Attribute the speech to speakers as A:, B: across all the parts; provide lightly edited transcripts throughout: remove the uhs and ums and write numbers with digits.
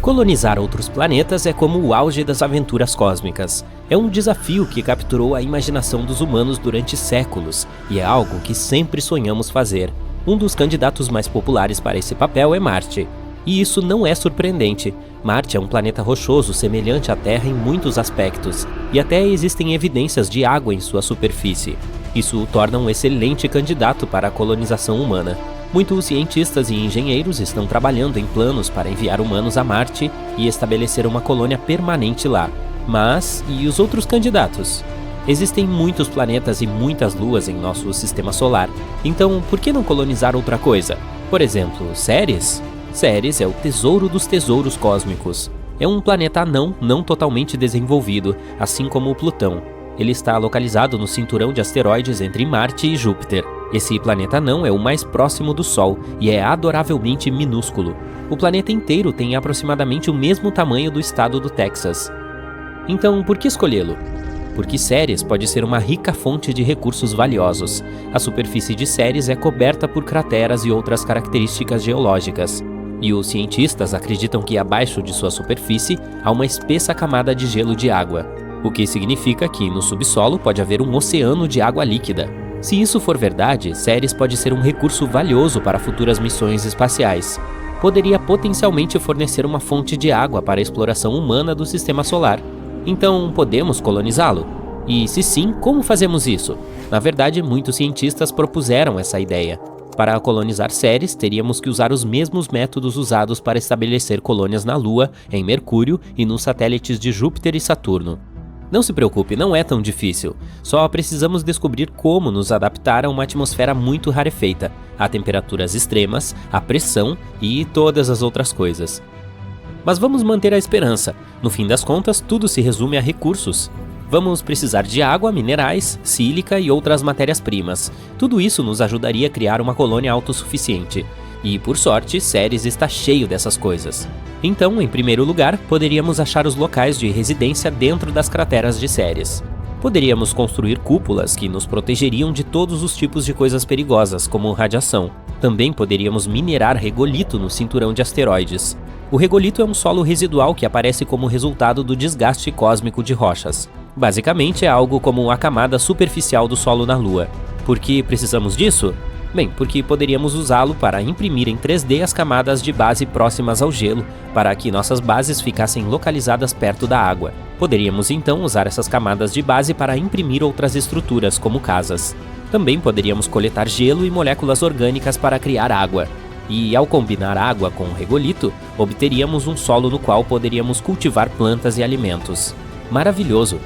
A: Colonizar outros planetas é como o auge das aventuras cósmicas. É um desafio que capturou a imaginação dos humanos durante séculos e é algo que sempre sonhamos fazer. Um dos candidatos mais populares para esse papel é Marte. E isso não é surpreendente. Marte é um planeta rochoso semelhante à Terra em muitos aspectos, e até existem evidências de água em sua superfície. Isso o torna um excelente candidato para a colonização humana. Muitos cientistas e engenheiros estão trabalhando em planos para enviar humanos a Marte e estabelecer uma colônia permanente lá. Mas, e os outros candidatos? Existem muitos planetas e muitas luas em nosso sistema solar, então por que não colonizar outra coisa? Por exemplo, Ceres? Ceres é o tesouro dos tesouros cósmicos. É um planeta anão não totalmente desenvolvido, assim como o Plutão. Ele está localizado no cinturão de asteroides entre Marte e Júpiter. Esse planeta anão é o mais próximo do Sol e é adoravelmente minúsculo. O planeta inteiro tem aproximadamente o mesmo tamanho do estado do Texas. Então, por que escolhê-lo? Porque Ceres pode ser uma rica fonte de recursos valiosos. A superfície de Ceres é coberta por crateras e outras características geológicas. E os cientistas acreditam que abaixo de sua superfície há uma espessa camada de gelo de água, o que significa que no subsolo pode haver um oceano de água líquida. Se isso for verdade, Ceres pode ser um recurso valioso para futuras missões espaciais. Poderia potencialmente fornecer uma fonte de água para a exploração humana do sistema solar. Então, podemos colonizá-lo? E se sim, como fazemos isso? Na verdade, muitos cientistas propuseram essa ideia. Para colonizar Ceres, teríamos que usar os mesmos métodos usados para estabelecer colônias na Lua, em Mercúrio e nos satélites de Júpiter e Saturno. Não se preocupe, não é tão difícil. Só precisamos descobrir como nos adaptar a uma atmosfera muito rarefeita, a temperaturas extremas, a pressão e todas as outras coisas. Mas vamos manter a esperança. No fim das contas, tudo se resume a recursos. Vamos precisar de água, minerais, sílica e outras matérias-primas. Tudo isso nos ajudaria a criar uma colônia autossuficiente. E, por sorte, Ceres está cheio dessas coisas. Então, em primeiro lugar, poderíamos achar os locais de residência dentro das crateras de Ceres. Poderíamos construir cúpulas que nos protegeriam de todos os tipos de coisas perigosas, como radiação. Também poderíamos minerar regolito no cinturão de asteroides. O regolito é um solo residual que aparece como resultado do desgaste cósmico de rochas. Basicamente, é algo como a camada superficial do solo na Lua. Por que precisamos disso? Bem, porque poderíamos usá-lo para imprimir em 3D as camadas de base próximas ao gelo, para que nossas bases ficassem localizadas perto da água. Poderíamos então usar essas camadas de base para imprimir outras estruturas, como casas. Também poderíamos coletar gelo e moléculas orgânicas para criar água. E ao combinar água com o regolito, obteríamos um solo no qual poderíamos cultivar plantas e alimentos. Maravilhoso!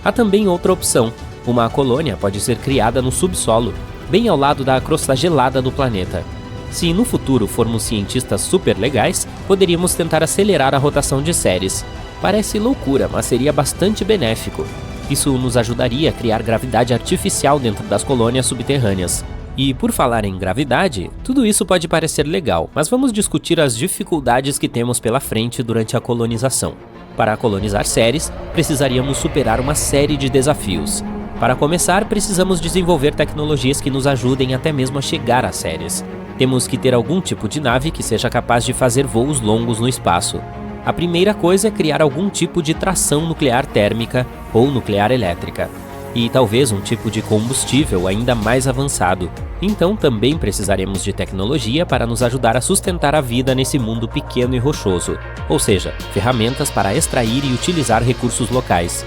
A: Há também outra opção. Uma colônia pode ser criada no subsolo, bem ao lado da crosta gelada do planeta. Se no futuro formos cientistas super legais, poderíamos tentar acelerar a rotação de Ceres. Parece loucura, mas seria bastante benéfico. Isso nos ajudaria a criar gravidade artificial dentro das colônias subterrâneas. E por falar em gravidade, tudo isso pode parecer legal, mas vamos discutir as dificuldades que temos pela frente durante a colonização. Para colonizar Ceres, precisaríamos superar uma série de desafios. Para começar, precisamos desenvolver tecnologias que nos ajudem até mesmo a chegar a Ceres. Temos que ter algum tipo de nave que seja capaz de fazer voos longos no espaço. A primeira coisa é criar algum tipo de tração nuclear térmica ou nuclear elétrica. E talvez um tipo de combustível ainda mais avançado. Então também precisaremos de tecnologia para nos ajudar a sustentar a vida nesse mundo pequeno e rochoso. Ou seja, ferramentas para extrair e utilizar recursos locais.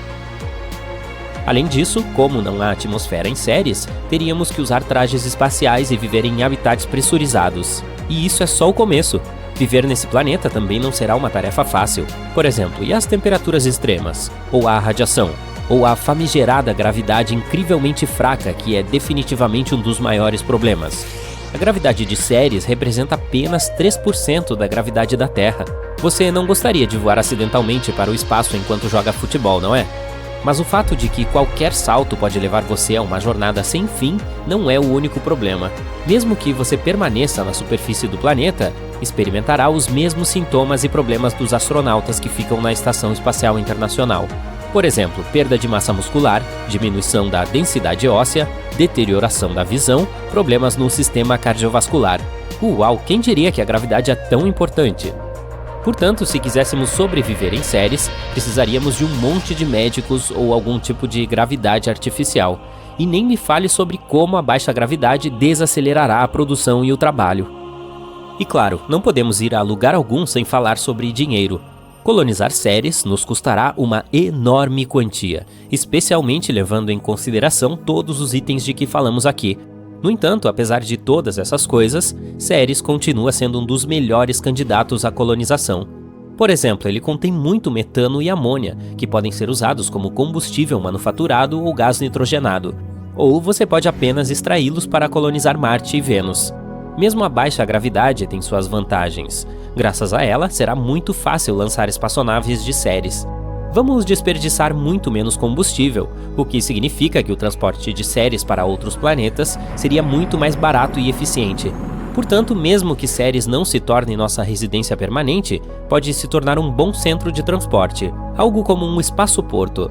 A: Além disso, como não há atmosfera em Ceres, teríamos que usar trajes espaciais e viver em habitats pressurizados. E isso é só o começo. Viver nesse planeta também não será uma tarefa fácil. Por exemplo, e as temperaturas extremas? Ou a radiação? Ou a famigerada gravidade incrivelmente fraca, que é definitivamente um dos maiores problemas? A gravidade de Ceres representa apenas 3% da gravidade da Terra. Você não gostaria de voar acidentalmente para o espaço enquanto joga futebol, não é? Mas o fato de que qualquer salto pode levar você a uma jornada sem fim não é o único problema. Mesmo que você permaneça na superfície do planeta, experimentará os mesmos sintomas e problemas dos astronautas que ficam na Estação Espacial Internacional. Por exemplo, perda de massa muscular, diminuição da densidade óssea, deterioração da visão, problemas no sistema cardiovascular. Uau, quem diria que a gravidade é tão importante? Portanto, se quiséssemos sobreviver em Ceres, precisaríamos de um monte de médicos ou algum tipo de gravidade artificial. E nem me fale sobre como a baixa gravidade desacelerará a produção e o trabalho. E claro, não podemos ir a lugar algum sem falar sobre dinheiro. Colonizar Ceres nos custará uma enorme quantia, especialmente levando em consideração todos os itens de que falamos aqui. No entanto, apesar de todas essas coisas, Ceres continua sendo um dos melhores candidatos à colonização. Por exemplo, ele contém muito metano e amônia, que podem ser usados como combustível manufaturado ou gás nitrogenado. Ou você pode apenas extraí-los para colonizar Marte e Vênus. Mesmo a baixa gravidade tem suas vantagens. Graças a ela, será muito fácil lançar espaçonaves de Ceres. Vamos desperdiçar muito menos combustível, o que significa que o transporte de Ceres para outros planetas seria muito mais barato e eficiente. Portanto, mesmo que Ceres não se torne nossa residência permanente, pode se tornar um bom centro de transporte, algo como um espaço-porto.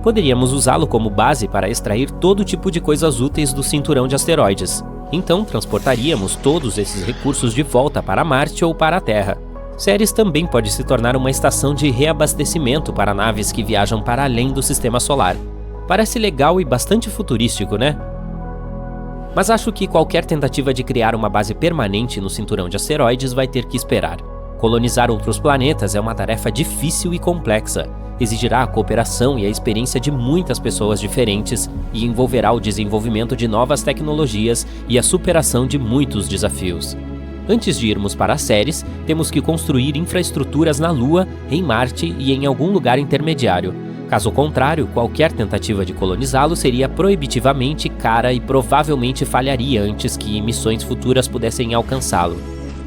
A: Poderíamos usá-lo como base para extrair todo tipo de coisas úteis do cinturão de asteroides. Então, transportaríamos todos esses recursos de volta para Marte ou para a Terra. Ceres também pode se tornar uma estação de reabastecimento para naves que viajam para além do sistema solar. Parece legal e bastante futurístico, né? Mas acho que qualquer tentativa de criar uma base permanente no cinturão de asteroides vai ter que esperar. Colonizar outros planetas é uma tarefa difícil e complexa. Exigirá a cooperação e a experiência de muitas pessoas diferentes e envolverá o desenvolvimento de novas tecnologias e a superação de muitos desafios. Antes de irmos para Ceres, temos que construir infraestruturas na Lua, em Marte e em algum lugar intermediário. Caso contrário, qualquer tentativa de colonizá-lo seria proibitivamente cara e provavelmente falharia antes que missões futuras pudessem alcançá-lo.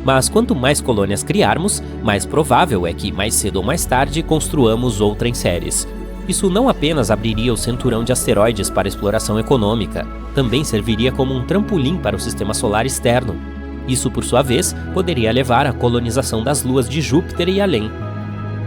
A: Mas quanto mais colônias criarmos, mais provável é que, mais cedo ou mais tarde, construamos outra em Ceres. Isso não apenas abriria o cinturão de asteroides para exploração econômica, também serviria como um trampolim para o sistema solar externo. Isso, por sua vez, poderia levar à colonização das luas de Júpiter e além.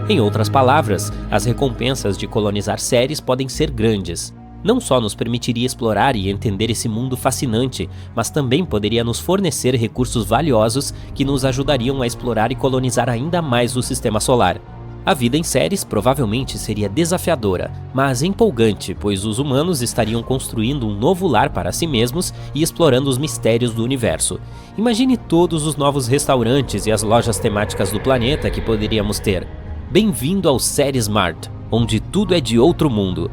A: Em outras palavras, as recompensas de colonizar Ceres podem ser grandes. Não só nos permitiria explorar e entender esse mundo fascinante, mas também poderia nos fornecer recursos valiosos que nos ajudariam a explorar e colonizar ainda mais o sistema solar. A vida em Ceres provavelmente seria desafiadora, mas empolgante, pois os humanos estariam construindo um novo lar para si mesmos e explorando os mistérios do universo. Imagine todos os novos restaurantes e as lojas temáticas do planeta que poderíamos ter. Bem-vindo ao Ceres Mart, onde tudo é de outro mundo.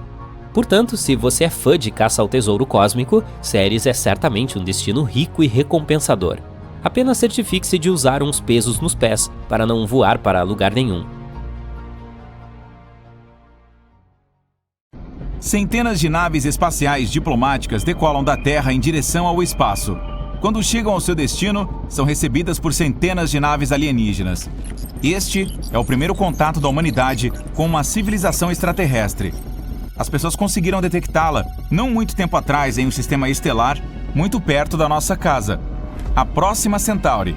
A: Portanto, se você é fã de caça ao tesouro cósmico, Ceres é certamente um destino rico e recompensador. Apenas certifique-se de usar uns pesos nos pés, para não voar para lugar nenhum.
B: Centenas de naves espaciais diplomáticas decolam da Terra em direção ao espaço. Quando chegam ao seu destino, são recebidas por centenas de naves alienígenas. Este é o primeiro contato da humanidade com uma civilização extraterrestre. As pessoas conseguiram detectá-la não muito tempo atrás em um sistema estelar muito perto da nossa casa, a Próxima Centauri.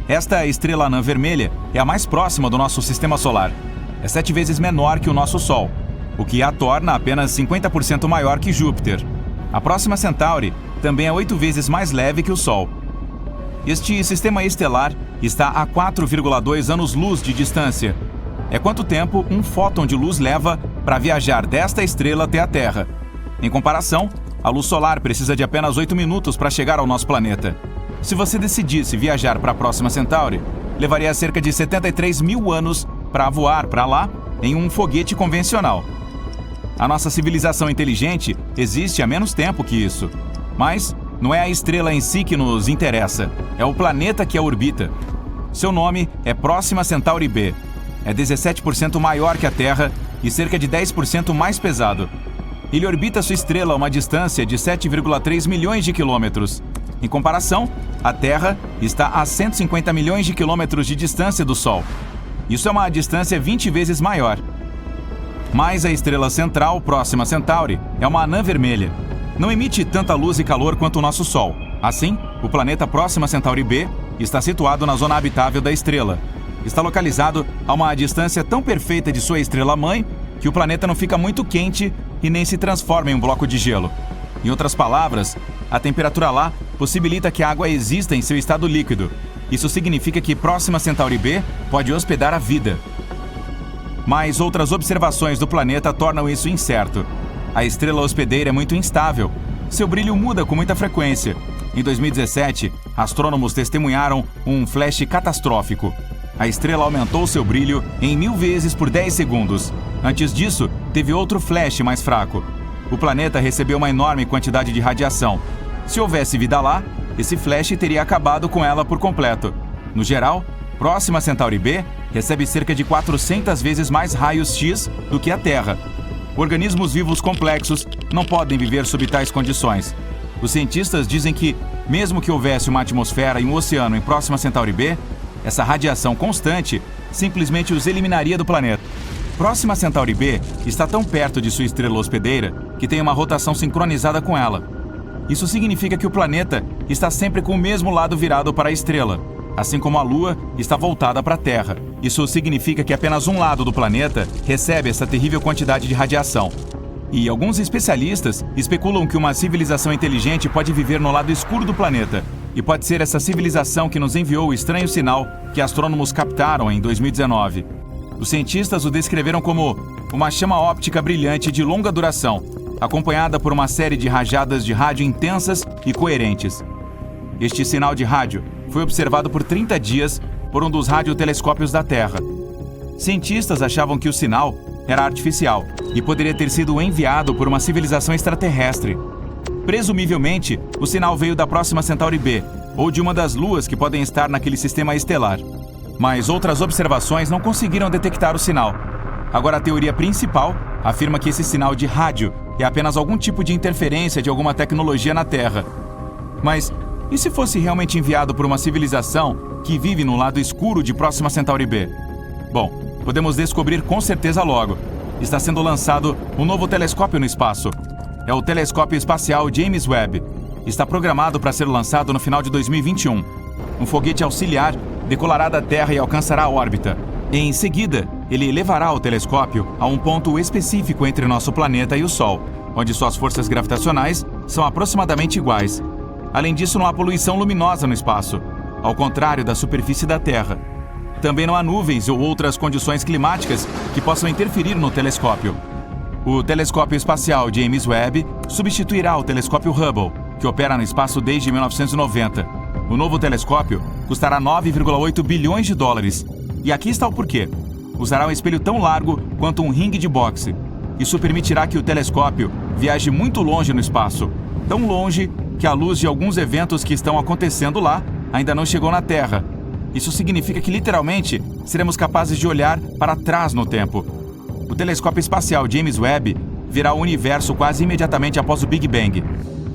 B: Esta estrela anã vermelha é a mais próxima do nosso sistema solar. É 7 vezes menor que o nosso Sol, o que a torna apenas 50% maior que Júpiter. A Próxima Centauri também é 8 vezes mais leve que o Sol. Este sistema estelar está a 4,2 anos-luz de distância. É quanto tempo um fóton de luz leva para viajar desta estrela até a Terra. Em comparação, a luz solar precisa de apenas 8 minutos para chegar ao nosso planeta. Se você decidisse viajar para a Próxima Centauri, levaria cerca de 73 mil anos para voar para lá em um foguete convencional. A nossa civilização inteligente existe há menos tempo que isso. Mas não é a estrela em si que nos interessa, é o planeta que a orbita. Seu nome é Próxima Centauri b. É 17% maior que a Terra e cerca de 10% mais pesado. Ele orbita sua estrela a uma distância de 7,3 milhões de quilômetros. Em comparação, a Terra está a 150 milhões de quilômetros de distância do Sol. Isso é uma distância 20 vezes maior. Mas a estrela central, Próxima Centauri, é uma anã vermelha. Não emite tanta luz e calor quanto o nosso Sol. Assim, o planeta Próxima Centauri b está situado na zona habitável da estrela. Está localizado a uma distância tão perfeita de sua estrela-mãe que o planeta não fica muito quente e nem se transforma em um bloco de gelo. Em outras palavras, a temperatura lá possibilita que a água exista em seu estado líquido. Isso significa que Próxima Centauri B pode hospedar a vida. Mas outras observações do planeta tornam isso incerto. A estrela hospedeira é muito instável. Seu brilho muda com muita frequência. Em 2017, astrônomos testemunharam um flash catastrófico. A estrela aumentou seu brilho em 1000 vezes por 10 segundos. Antes disso, teve outro flash mais fraco. O planeta recebeu uma enorme quantidade de radiação. Se houvesse vida lá, esse flash teria acabado com ela por completo. No geral, Próxima Centauri B recebe cerca de 400 vezes mais raios X do que a Terra. Organismos vivos complexos não podem viver sob tais condições. Os cientistas dizem que, mesmo que houvesse uma atmosfera e um oceano em Próxima Centauri B, essa radiação constante simplesmente os eliminaria do planeta. Próxima Centauri B está tão perto de sua estrela hospedeira que tem uma rotação sincronizada com ela. Isso significa que o planeta está sempre com o mesmo lado virado para a estrela, assim como a Lua está voltada para a Terra. Isso significa que apenas um lado do planeta recebe essa terrível quantidade de radiação. E alguns especialistas especulam que uma civilização inteligente pode viver no lado escuro do planeta. E pode ser essa civilização que nos enviou o estranho sinal que astrônomos captaram em 2019. Os cientistas o descreveram como uma chama óptica brilhante de longa duração, acompanhada por uma série de rajadas de rádio intensas e coerentes. Este sinal de rádio foi observado por 30 dias por um dos radiotelescópios da Terra. Cientistas achavam que o sinal era artificial e poderia ter sido enviado por uma civilização extraterrestre. Presumivelmente, o sinal veio da Próxima Centauri B, ou de uma das luas que podem estar naquele sistema estelar. Mas outras observações não conseguiram detectar o sinal. Agora, a teoria principal afirma que esse sinal de rádio é apenas algum tipo de interferência de alguma tecnologia na Terra. Mas e se fosse realmente enviado por uma civilização que vive no lado escuro de Próxima Centauri B? Bom, podemos descobrir com certeza logo. Está sendo lançado um novo telescópio no espaço. É o Telescópio Espacial James Webb. Está programado para ser lançado no final de 2021. Um foguete auxiliar decolará da Terra e alcançará a órbita. Em seguida, ele levará o telescópio a um ponto específico entre nosso planeta e o Sol, onde suas forças gravitacionais são aproximadamente iguais. Além disso, não há poluição luminosa no espaço, ao contrário da superfície da Terra. Também não há nuvens ou outras condições climáticas que possam interferir no telescópio. O Telescópio Espacial James Webb substituirá o Telescópio Hubble, que opera no espaço desde 1990. O novo telescópio custará 9,8 bilhões de dólares. E aqui está o porquê. Usará um espelho tão largo quanto um ringue de boxe. Isso permitirá que o telescópio viaje muito longe no espaço. Tão longe que a luz de alguns eventos que estão acontecendo lá ainda não chegou na Terra. Isso significa que, literalmente, seremos capazes de olhar para trás no tempo. O telescópio espacial James Webb verá o universo quase imediatamente após o Big Bang.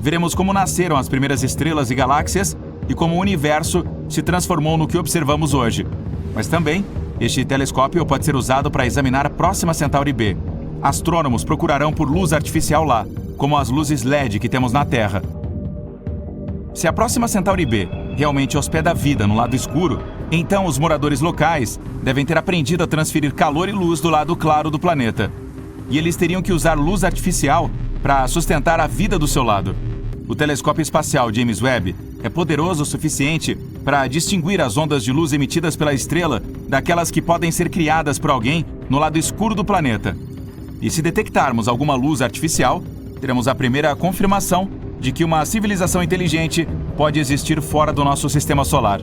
B: Veremos como nasceram as primeiras estrelas e galáxias e como o universo se transformou no que observamos hoje. Mas também, este telescópio pode ser usado para examinar a Próxima Centauri B. Astrônomos procurarão por luz artificial lá, como as luzes LED que temos na Terra. Se a Próxima Centauri B realmente hospeda a vida no lado escuro, então os moradores locais devem ter aprendido a transferir calor e luz do lado claro do planeta. E eles teriam que usar luz artificial para sustentar a vida do seu lado. O telescópio espacial James Webb é poderoso o suficiente para distinguir as ondas de luz emitidas pela estrela daquelas que podem ser criadas por alguém no lado escuro do planeta. E se detectarmos alguma luz artificial, teremos a primeira confirmação de que uma civilização inteligente pode existir fora do nosso sistema solar.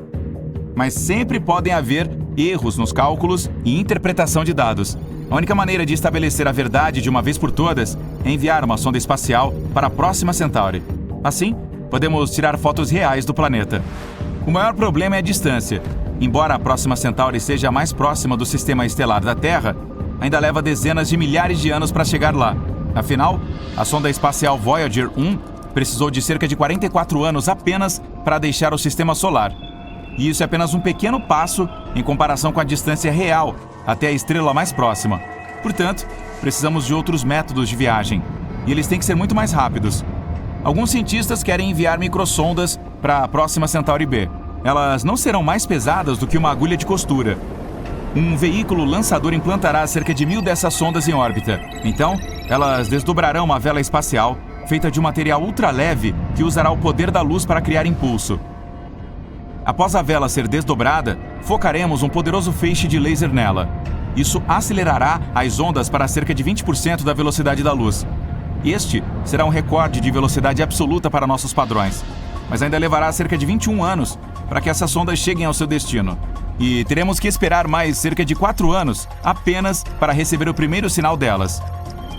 B: Mas sempre podem haver erros nos cálculos e interpretação de dados. A única maneira de estabelecer a verdade de uma vez por todas é enviar uma sonda espacial para a Próxima Centauri. Assim, podemos tirar fotos reais do planeta. O maior problema é a distância. Embora a Próxima Centauri seja a mais próxima do sistema estelar da Terra, ainda leva dezenas de milhares de anos para chegar lá. Afinal, a sonda espacial Voyager 1 precisou de cerca de 44 anos apenas para deixar o sistema solar. E isso é apenas um pequeno passo em comparação com a distância real até a estrela mais próxima. Portanto, precisamos de outros métodos de viagem. E eles têm que ser muito mais rápidos. Alguns cientistas querem enviar microsondas para a Próxima Centauri B. Elas não serão mais pesadas do que uma agulha de costura. Um veículo lançador implantará cerca de 1000 dessas sondas em órbita. Então, elas desdobrarão uma vela espacial feita de um material ultraleve que usará o poder da luz para criar impulso. Após a vela ser desdobrada, focaremos um poderoso feixe de laser nela. Isso acelerará as ondas para cerca de 20% da velocidade da luz. Este será um recorde de velocidade absoluta para nossos padrões, mas ainda levará cerca de 21 anos para que essas sondas cheguem ao seu destino. E teremos que esperar mais cerca de 4 anos apenas para receber o primeiro sinal delas.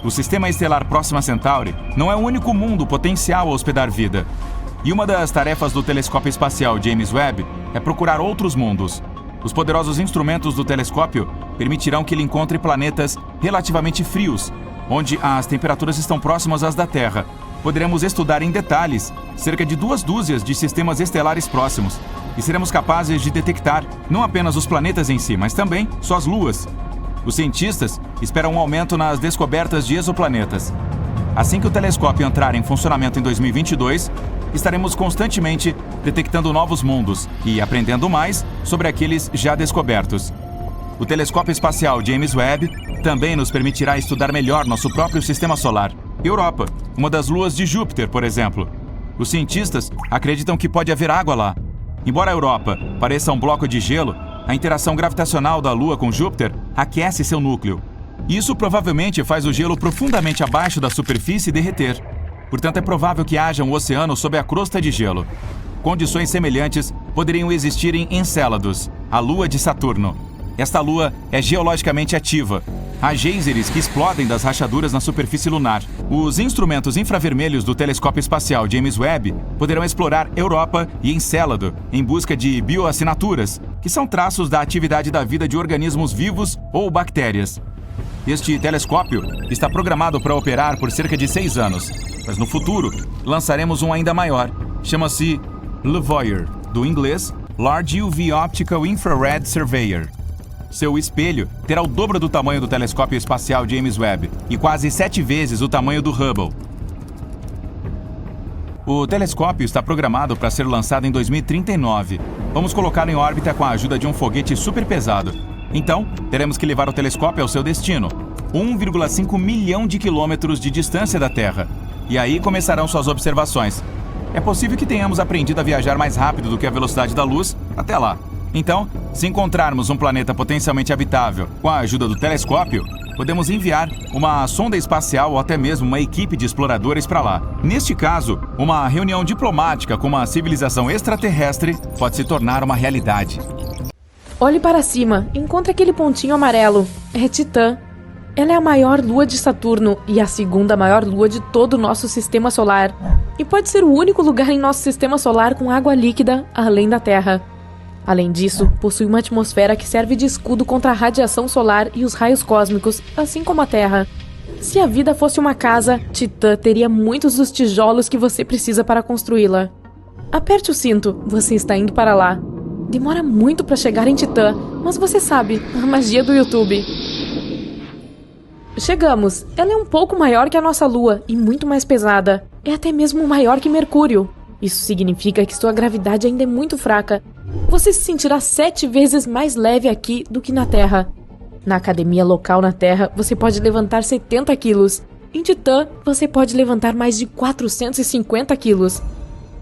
B: O sistema estelar Próxima Centauri não é o único mundo potencial a hospedar vida. E uma das tarefas do telescópio espacial James Webb é procurar outros mundos. Os poderosos instrumentos do telescópio permitirão que ele encontre planetas relativamente frios, onde as temperaturas estão próximas às da Terra. Poderemos estudar em detalhes cerca de 2 dúzias de sistemas estelares próximos e seremos capazes de detectar não apenas os planetas em si, mas também suas luas. Os cientistas esperam um aumento nas descobertas de exoplanetas. Assim que o telescópio entrar em funcionamento em 2022, estaremos constantemente detectando novos mundos e aprendendo mais sobre aqueles já descobertos. O telescópio espacial James Webb também nos permitirá estudar melhor nosso próprio sistema solar. Europa, uma das luas de Júpiter, por exemplo. Os cientistas acreditam que pode haver água lá. Embora a Europa pareça um bloco de gelo, a interação gravitacional da Lua com Júpiter aquece seu núcleo. Isso provavelmente faz o gelo profundamente abaixo da superfície derreter. Portanto, é provável que haja um oceano sob a crosta de gelo. Condições semelhantes poderiam existir em Encélados, a lua de Saturno. Esta lua é geologicamente ativa. Há geysers que explodem das rachaduras na superfície lunar. Os instrumentos infravermelhos do telescópio espacial James Webb poderão explorar Europa e Encélado em busca de bioassinaturas, que são traços da atividade da vida de organismos vivos ou bactérias. Este telescópio está programado para operar por cerca de 6 anos, mas no futuro lançaremos um ainda maior. Chama-se LUVOIR, do inglês Large UV Optical Infrared Surveyor. Seu espelho terá o dobro do tamanho do telescópio espacial James Webb e quase 7 vezes o tamanho do Hubble. O telescópio está programado para ser lançado em 2039. Vamos colocá-lo em órbita com a ajuda de um foguete super pesado. Então, teremos que levar o telescópio ao seu destino, 1,5 milhão de quilômetros de distância da Terra. E aí começarão suas observações. É possível que tenhamos aprendido a viajar mais rápido do que a velocidade da luz até lá. Então, se encontrarmos um planeta potencialmente habitável com a ajuda do telescópio, podemos enviar uma sonda espacial ou até mesmo uma equipe de exploradores para lá. Neste caso, uma reunião diplomática com uma civilização extraterrestre pode se tornar uma realidade.
C: Olhe para cima, encontre aquele pontinho amarelo. É Titã. Ela é a maior lua de Saturno e a segunda maior lua de todo o nosso sistema solar. E pode ser o único lugar em nosso sistema solar com água líquida além da Terra. Além disso, possui uma atmosfera que serve de escudo contra a radiação solar e os raios cósmicos, assim como a Terra. Se a vida fosse uma casa, Titã teria muitos dos tijolos que você precisa para construí-la. Aperte o cinto, você está indo para lá. Demora muito para chegar em Titã, mas você sabe, a magia do YouTube. Chegamos. Ela é um pouco maior que a nossa Lua e muito mais pesada. É até mesmo maior que Mercúrio. Isso significa que sua gravidade ainda é muito fraca. Você se sentirá 7 vezes mais leve aqui do que na Terra. Na academia local na Terra, você pode levantar 70 quilos. Em Titã, você pode levantar mais de 450 quilos.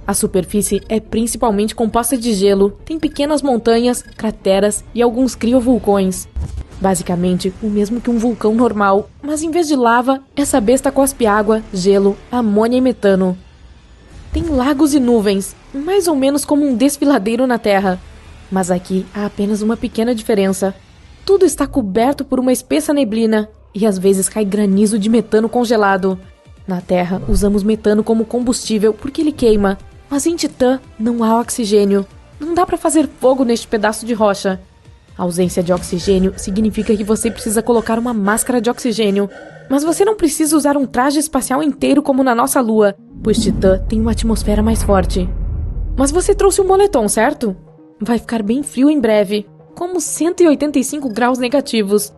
C: A superfície é principalmente composta de gelo, tem pequenas montanhas, crateras e alguns criovulcões. Basicamente, o mesmo que um vulcão normal, mas em vez de lava, essa besta cospe água, gelo, amônia e metano. Tem lagos e nuvens, mais ou menos como um desfiladeiro na Terra. Mas aqui há apenas uma pequena diferença. Tudo está coberto por uma espessa neblina e às vezes cai granizo de metano congelado. Na Terra, usamos metano como combustível porque ele queima, mas em Titã não há oxigênio. Não dá para fazer fogo neste pedaço de rocha. A ausência de oxigênio significa que você precisa colocar uma máscara de oxigênio. Mas você não precisa usar um traje espacial inteiro como na nossa Lua, pois Titã tem uma atmosfera mais forte. Mas você trouxe um moletom, certo? Vai ficar bem frio em breve, como 185 graus negativos.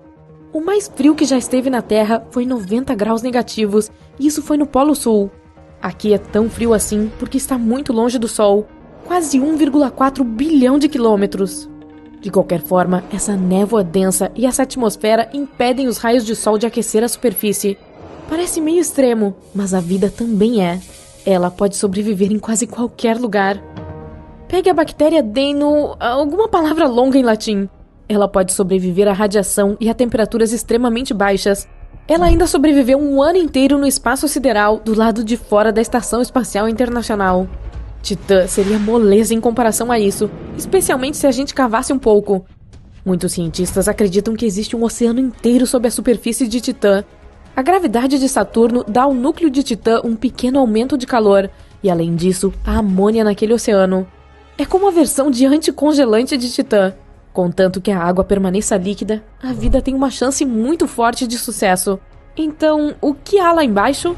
C: O mais frio que já esteve na Terra foi 90 graus negativos, e isso foi no Polo Sul. Aqui é tão frio assim porque está muito longe do Sol, quase 1,4 bilhão de quilômetros. De qualquer forma, essa névoa densa e essa atmosfera impedem os raios de sol de aquecer a superfície. Parece meio extremo, mas a vida também é. Ela pode sobreviver em quase qualquer lugar. Pegue a bactéria Deno... alguma palavra longa em latim. Ela pode sobreviver à radiação e a temperaturas extremamente baixas. Ela ainda sobreviveu um ano inteiro no espaço sideral do lado de fora da Estação Espacial Internacional. Titã seria moleza em comparação a isso, especialmente se a gente cavasse um pouco. Muitos cientistas acreditam que existe um oceano inteiro sob a superfície de Titã. A gravidade de Saturno dá ao núcleo de Titã um pequeno aumento de calor, e além disso, há amônia naquele oceano. É como a versão de anticongelante de Titã. Contanto que a água permaneça líquida, a vida tem uma chance muito forte de sucesso. Então, o que há lá embaixo?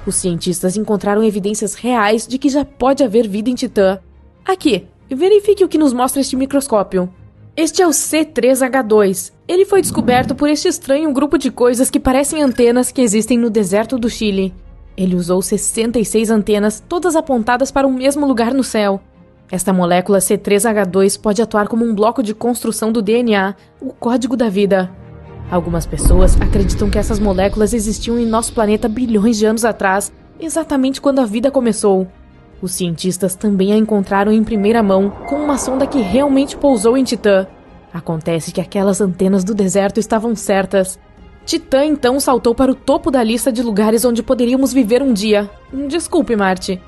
C: Os cientistas encontraram evidências reais de que já pode haver vida em Titã. Aqui, verifique o que nos mostra este microscópio. Este é o C3H2. Ele foi descoberto por este estranho grupo de coisas que parecem antenas que existem no deserto do Chile. Ele usou 66 antenas, todas apontadas para o mesmo lugar no céu. Esta molécula C3H2 pode atuar como um bloco de construção do DNA, o código da vida. Algumas pessoas acreditam que essas moléculas existiam em nosso planeta bilhões de anos atrás, exatamente quando a vida começou. Os cientistas também a encontraram em primeira mão, com uma sonda que realmente pousou em Titã. Acontece que aquelas antenas do deserto estavam certas. Titã então saltou para o topo da lista de lugares onde poderíamos viver um dia. Desculpe, Marte.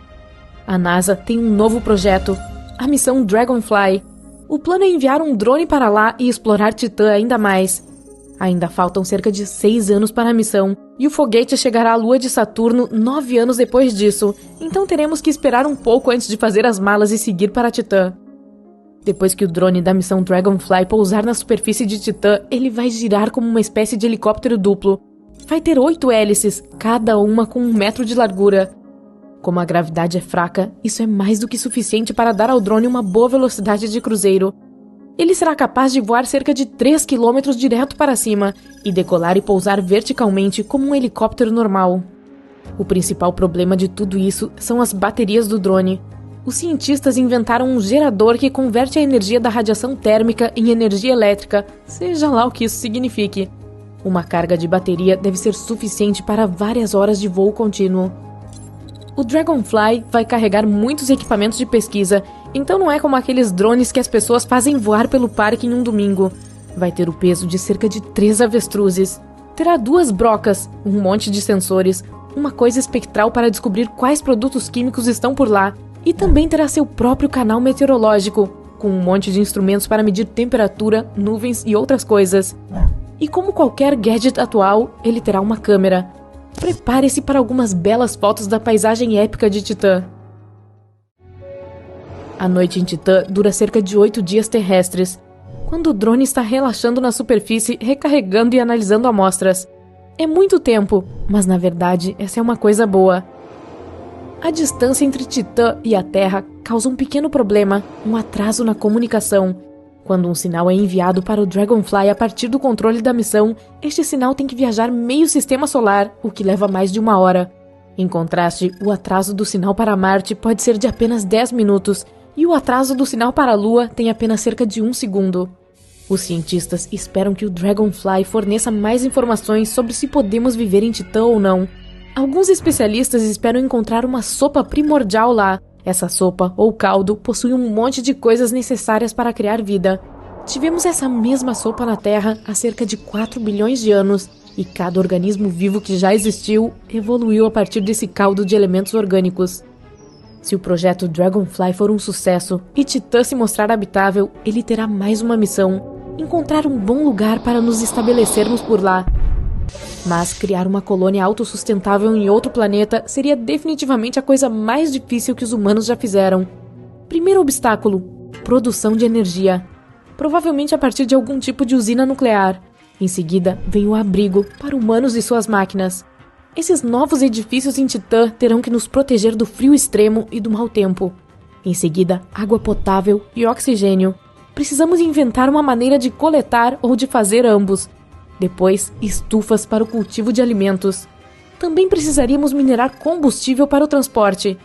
C: A NASA tem um novo projeto, a missão Dragonfly. O plano é enviar um drone para lá e explorar Titã ainda mais. Ainda faltam cerca de 6 anos para a missão, e o foguete chegará à Lua de Saturno 9 anos depois disso, então teremos que esperar um pouco antes de fazer as malas e seguir para Titã. Depois que o drone da missão Dragonfly pousar na superfície de Titã, ele vai girar como uma espécie de helicóptero duplo. Vai ter 8 hélices, cada uma com 1 metro de largura. Como a gravidade é fraca, isso é mais do que suficiente para dar ao drone uma boa velocidade de cruzeiro. Ele será capaz de voar cerca de 3 km direto para cima e decolar e pousar verticalmente como um helicóptero normal. O principal problema de tudo isso são as baterias do drone. Os cientistas inventaram um gerador que converte a energia da radiação térmica em energia elétrica, seja lá o que isso signifique. Uma carga de bateria deve ser suficiente para várias horas de voo contínuo. O Dragonfly vai carregar muitos equipamentos de pesquisa, então não é como aqueles drones que as pessoas fazem voar pelo parque em um domingo. Vai ter o peso de cerca de 3 avestruzes. Terá 2 brocas, um monte de sensores, uma coisa espectral para descobrir quais produtos químicos estão por lá, e também terá seu próprio canal meteorológico, com um monte de instrumentos para medir temperatura, nuvens e outras coisas. E como qualquer gadget atual, ele terá uma câmera. Prepare-se para algumas belas fotos da paisagem épica de Titã. A noite em Titã dura cerca de 8 dias terrestres, quando o drone está relaxando na superfície, recarregando e analisando amostras. É muito tempo, mas na verdade essa é uma coisa boa. A distância entre Titã e a Terra causa um pequeno problema, um atraso na comunicação. Quando um sinal é enviado para o Dragonfly a partir do controle da missão, este sinal tem que viajar meio sistema solar, o que leva mais de 1 hora. Em contraste, o atraso do sinal para Marte pode ser de apenas 10 minutos, e o atraso do sinal para a Lua tem apenas cerca de 1 segundo. Os cientistas esperam que o Dragonfly forneça mais informações sobre se podemos viver em Titã ou não. Alguns especialistas esperam encontrar uma sopa primordial lá. Essa sopa, ou caldo, possui um monte de coisas necessárias para criar vida. Tivemos essa mesma sopa na Terra há cerca de 4 bilhões de anos, e cada organismo vivo que já existiu evoluiu a partir desse caldo de elementos orgânicos. Se o projeto Dragonfly for um sucesso e Titã se mostrar habitável, ele terá mais uma missão: encontrar um bom lugar para nos estabelecermos por lá. Mas criar uma colônia autossustentável em outro planeta seria definitivamente a coisa mais difícil que os humanos já fizeram. Primeiro obstáculo: produção de energia. Provavelmente a partir de algum tipo de usina nuclear. Em seguida, vem o abrigo para humanos e suas máquinas. Esses novos edifícios em Titã terão que nos proteger do frio extremo e do mau tempo. Em seguida, água potável e oxigênio. Precisamos inventar uma maneira de coletar ou de fazer ambos. Depois, estufas para o cultivo de alimentos. Também precisaríamos minerar combustível para o transporte.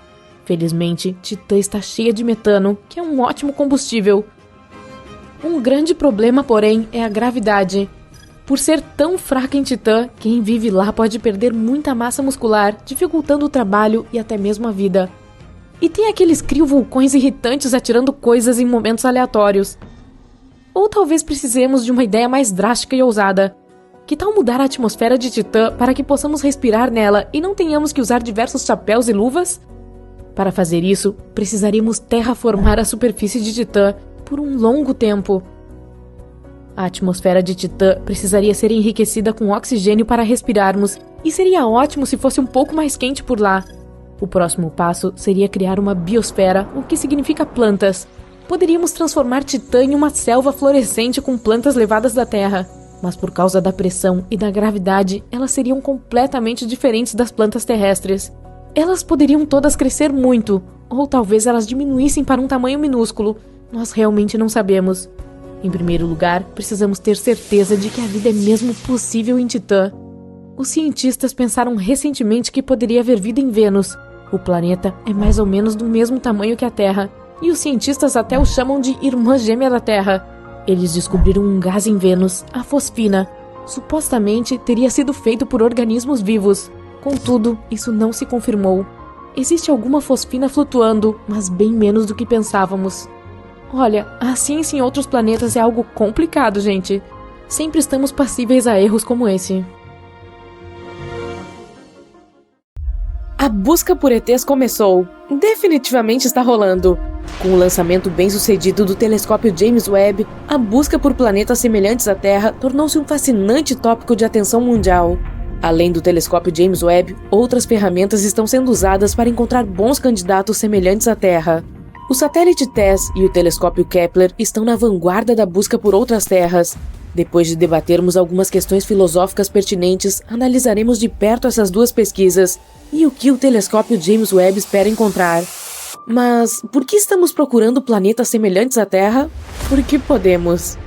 C: Felizmente, Titã está cheia de metano, que é um ótimo combustível. Um grande problema, porém, é a gravidade. Por ser tão fraca em Titã, quem vive lá pode perder muita massa muscular, dificultando o trabalho e até mesmo a vida. E tem aqueles criovulcões irritantes atirando coisas em momentos aleatórios. Ou talvez precisemos de uma ideia mais drástica e ousada. Que tal mudar a atmosfera de Titã para que possamos respirar nela e não tenhamos que usar diversos chapéus e luvas? Para fazer isso, precisaríamos terraformar a superfície de Titã por um longo tempo. A atmosfera de Titã precisaria ser enriquecida com oxigênio para respirarmos, e seria ótimo se fosse um pouco mais quente por lá. O próximo passo seria criar uma biosfera, o que significa plantas. Poderíamos transformar Titã em uma selva florescente com plantas levadas da Terra, mas por causa da pressão e da gravidade, elas seriam completamente diferentes das plantas terrestres. Elas poderiam todas crescer muito, ou talvez elas diminuíssem para um tamanho minúsculo. Nós realmente não sabemos. Em primeiro lugar, precisamos ter certeza de que a vida é mesmo possível em Titã. Os cientistas pensaram recentemente que poderia haver vida em Vênus. O planeta é mais ou menos do mesmo tamanho que a Terra, e os cientistas até o chamam de irmã gêmea da Terra. Eles descobriram um gás em Vênus, a fosfina. Supostamente teria sido feito por organismos vivos. Contudo, isso não se confirmou. Existe alguma fosfina flutuando, mas bem menos do que pensávamos. Olha, a ciência em outros planetas é algo complicado, gente. Sempre estamos passíveis a erros como esse. A busca por ETs começou. Definitivamente está rolando. Com o lançamento bem-sucedido do telescópio James Webb, a busca por planetas semelhantes à Terra tornou-se um fascinante tópico de atenção mundial. Além do telescópio James Webb, outras ferramentas estão sendo usadas para encontrar bons candidatos semelhantes à Terra. O satélite TESS e o telescópio Kepler estão na vanguarda da busca por outras terras. Depois de debatermos algumas questões filosóficas pertinentes, analisaremos de perto essas duas pesquisas e o que o telescópio James Webb espera encontrar. Mas por que estamos procurando planetas semelhantes à Terra? Porque podemos.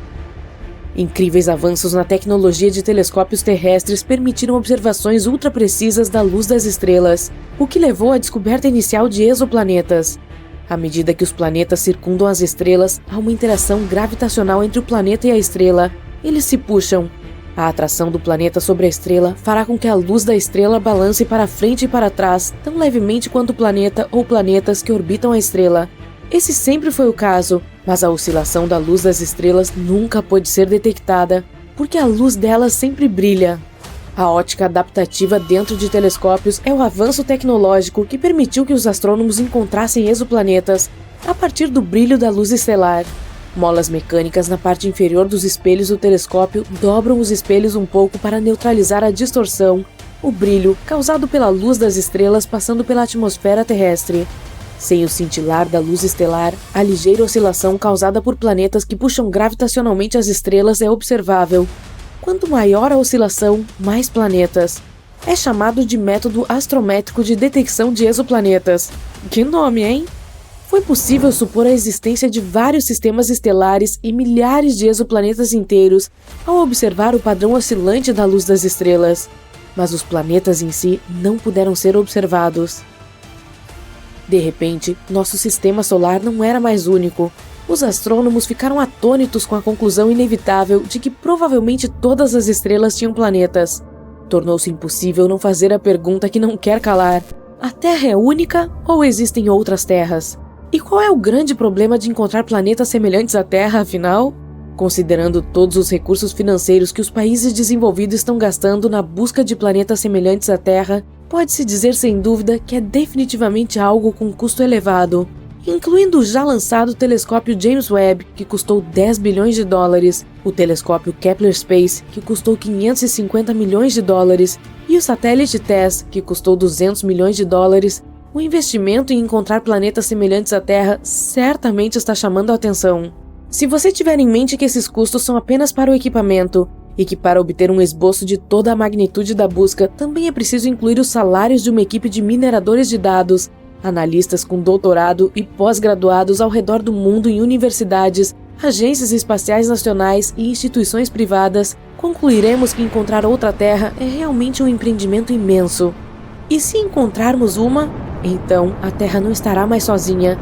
C: Incríveis avanços na tecnologia de telescópios terrestres permitiram observações ultra-precisas da luz das estrelas, o que levou à descoberta inicial de exoplanetas. À medida que os planetas circundam as estrelas, há uma interação gravitacional entre o planeta e a estrela. Eles se puxam. A atração do planeta sobre a estrela fará com que a luz da estrela balance para frente e para trás, tão levemente quanto o planeta ou planetas que orbitam a estrela. Esse sempre foi o caso, mas a oscilação da luz das estrelas nunca pôde ser detectada, porque a luz delas sempre brilha. A ótica adaptativa dentro de telescópios é o avanço tecnológico que permitiu que os astrônomos encontrassem exoplanetas a partir do brilho da luz estelar. Molas mecânicas na parte inferior dos espelhos do telescópio dobram os espelhos um pouco para neutralizar a distorção, o brilho causado pela luz das estrelas passando pela atmosfera terrestre. Sem o cintilar da luz estelar, a ligeira oscilação causada por planetas que puxam gravitacionalmente as estrelas é observável. Quanto maior a oscilação, mais planetas. É chamado de método astrométrico de detecção de exoplanetas. Que nome, hein? Foi possível supor a existência de vários sistemas estelares e milhares de exoplanetas inteiros ao observar o padrão oscilante da luz das estrelas. Mas os planetas em si não puderam ser observados. De repente, nosso sistema solar não era mais único. Os astrônomos ficaram atônitos com a conclusão inevitável de que provavelmente todas as estrelas tinham planetas. Tornou-se impossível não fazer a pergunta que não quer calar: a Terra é única ou existem outras terras? E qual é o grande problema de encontrar planetas semelhantes à Terra, afinal? Considerando todos os recursos financeiros que os países desenvolvidos estão gastando na busca de planetas semelhantes à Terra, pode-se dizer sem dúvida que é definitivamente algo com custo elevado, incluindo o já lançado telescópio James Webb, que custou 10 bilhões de dólares, o telescópio Kepler Space, que custou 550 milhões de dólares, e o satélite TESS, que custou 200 milhões de dólares. O investimento em encontrar planetas semelhantes à Terra certamente está chamando a atenção. Se você tiver em mente que esses custos são apenas para o equipamento, e que para obter um esboço de toda a magnitude da busca, também é preciso incluir os salários de uma equipe de mineradores de dados, analistas com doutorado e pós-graduados ao redor do mundo em universidades, agências espaciais nacionais e instituições privadas, concluiremos que encontrar outra Terra é realmente um empreendimento imenso. E se encontrarmos uma, então a Terra não estará mais sozinha.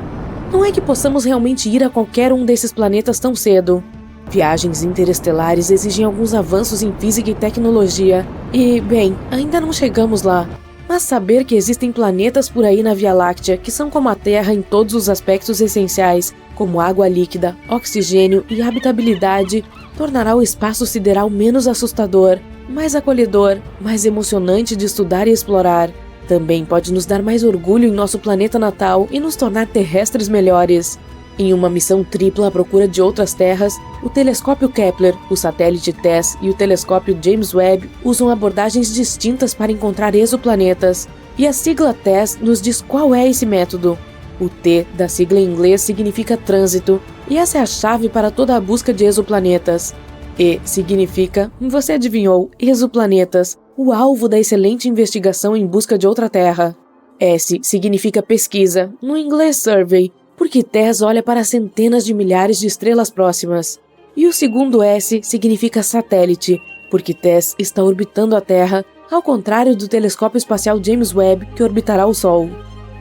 C: Não é que possamos realmente ir a qualquer um desses planetas tão cedo. Viagens interestelares exigem alguns avanços em física e tecnologia, e, bem, ainda não chegamos lá. Mas saber que existem planetas por aí na Via Láctea que são como a Terra em todos os aspectos essenciais, como água líquida, oxigênio e habitabilidade, tornará o espaço sideral menos assustador, mais acolhedor, mais emocionante de estudar e explorar. Também pode nos dar mais orgulho em nosso planeta natal e nos tornar terrestres melhores. Em uma missão tripla à procura de outras terras, o telescópio Kepler, o satélite TESS e o telescópio James Webb usam abordagens distintas para encontrar exoplanetas. E a sigla TESS nos diz qual é esse método. O T da sigla em inglês significa trânsito, e essa é a chave para toda a busca de exoplanetas. E significa, você adivinhou, exoplanetas, o alvo da excelente investigação em busca de outra Terra. S significa pesquisa, no inglês survey, porque TESS olha para centenas de milhares de estrelas próximas. E o segundo S significa satélite, porque TESS está orbitando a Terra, ao contrário do telescópio espacial James Webb, que orbitará o Sol.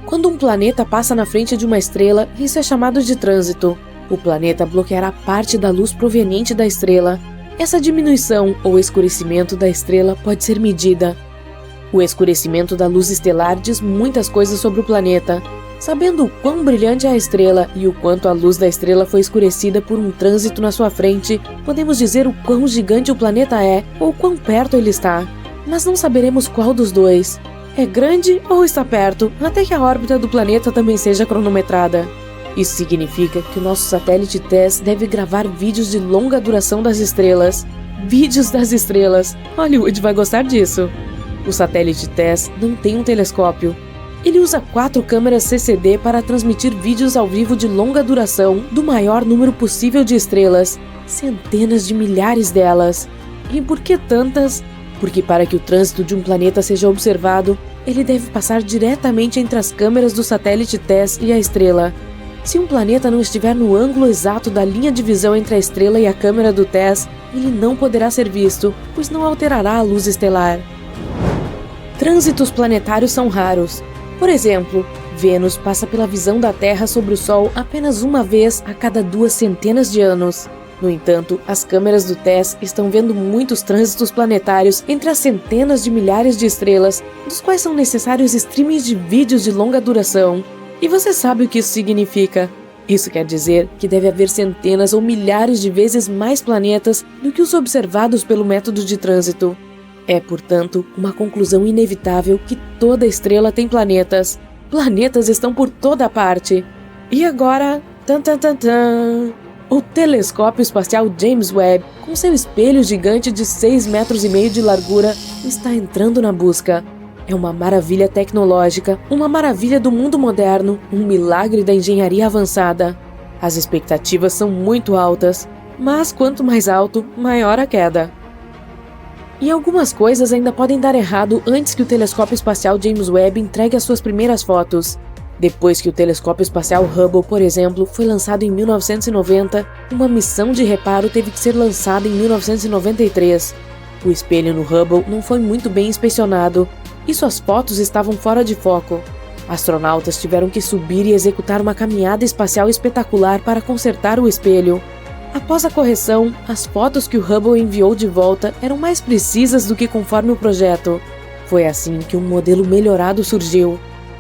C: Quando um planeta passa na frente de uma estrela, isso é chamado de trânsito. O planeta bloqueará parte da luz proveniente da estrela. Essa diminuição ou escurecimento da estrela pode ser medida. O escurecimento da luz estelar diz muitas coisas sobre o planeta. Sabendo o quão brilhante é a estrela e o quanto a luz da estrela foi escurecida por um trânsito na sua frente, podemos dizer o quão gigante o planeta é ou quão perto ele está. Mas não saberemos qual dos dois. É grande ou está perto, até que a órbita do planeta também seja cronometrada. Isso significa que o nosso satélite TESS deve gravar vídeos de longa duração das estrelas. Vídeos das estrelas! Hollywood vai gostar disso! O satélite TESS não tem um telescópio. Ele usa 4 câmeras CCD para transmitir vídeos ao vivo de longa duração do maior número possível de estrelas, centenas de milhares delas. E por que tantas? Porque para que o trânsito de um planeta seja observado, ele deve passar diretamente entre as câmeras do satélite TESS e a estrela. Se um planeta não estiver no ângulo exato da linha de visão entre a estrela e a câmera do TESS, ele não poderá ser visto, pois não alterará a luz estelar. Trânsitos planetários são raros. Por exemplo, Vênus passa pela visão da Terra sobre o Sol apenas uma vez a cada 2 centenas de anos. No entanto, as câmeras do TESS estão vendo muitos trânsitos planetários entre as centenas de milhares de estrelas, dos quais são necessários streamings de vídeos de longa duração. E você sabe o que isso significa? Isso quer dizer que deve haver centenas ou milhares de vezes mais planetas do que os observados pelo método de trânsito. É, portanto, uma conclusão inevitável que toda estrela tem planetas. Planetas estão por toda parte. E agora... O telescópio espacial James Webb, com seu espelho gigante de 6,5 metros de largura, está entrando na busca. É uma maravilha tecnológica, uma maravilha do mundo moderno, um milagre da engenharia avançada. As expectativas são muito altas, mas quanto mais alto, maior a queda. E algumas coisas ainda podem dar errado antes que o telescópio espacial James Webb entregue as suas primeiras fotos. Depois que o telescópio espacial Hubble, por exemplo, foi lançado em 1990, uma missão de reparo teve que ser lançada em 1993. O espelho no Hubble não foi muito bem inspecionado, e suas fotos estavam fora de foco. Astronautas tiveram que subir e executar uma caminhada espacial espetacular para consertar o espelho. Após a correção, as fotos que o Hubble enviou de volta eram mais precisas do que conforme o projeto. Foi assim que um modelo melhorado surgiu.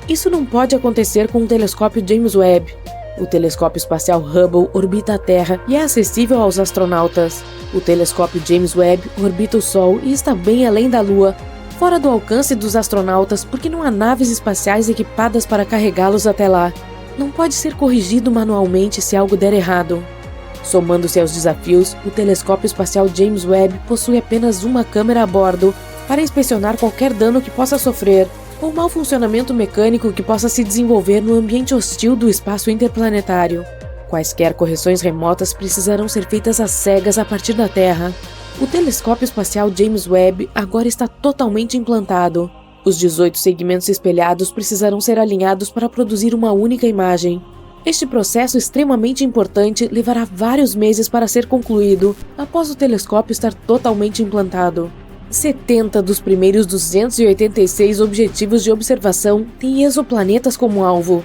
C: Isso não pode acontecer com o telescópio James Webb. O telescópio espacial Hubble orbita a Terra e é acessível aos astronautas. O telescópio James Webb orbita o Sol e está bem além da Lua, fora do alcance dos astronautas porque não há naves espaciais equipadas para carregá-los até lá. Não pode ser corrigido manualmente se algo der errado. Somando-se aos desafios, o telescópio espacial James Webb possui apenas uma câmera a bordo para inspecionar qualquer dano que possa sofrer ou mau funcionamento mecânico que possa se desenvolver no ambiente hostil do espaço interplanetário. Quaisquer correções remotas precisarão ser feitas às cegas a partir da Terra. O telescópio espacial James Webb agora está totalmente implantado. Os 18 segmentos espelhados precisarão ser alinhados para produzir uma única imagem. Este processo extremamente importante levará vários meses para ser concluído após o telescópio estar totalmente implantado. 70 dos primeiros 286 objetivos de observação têm exoplanetas como alvo.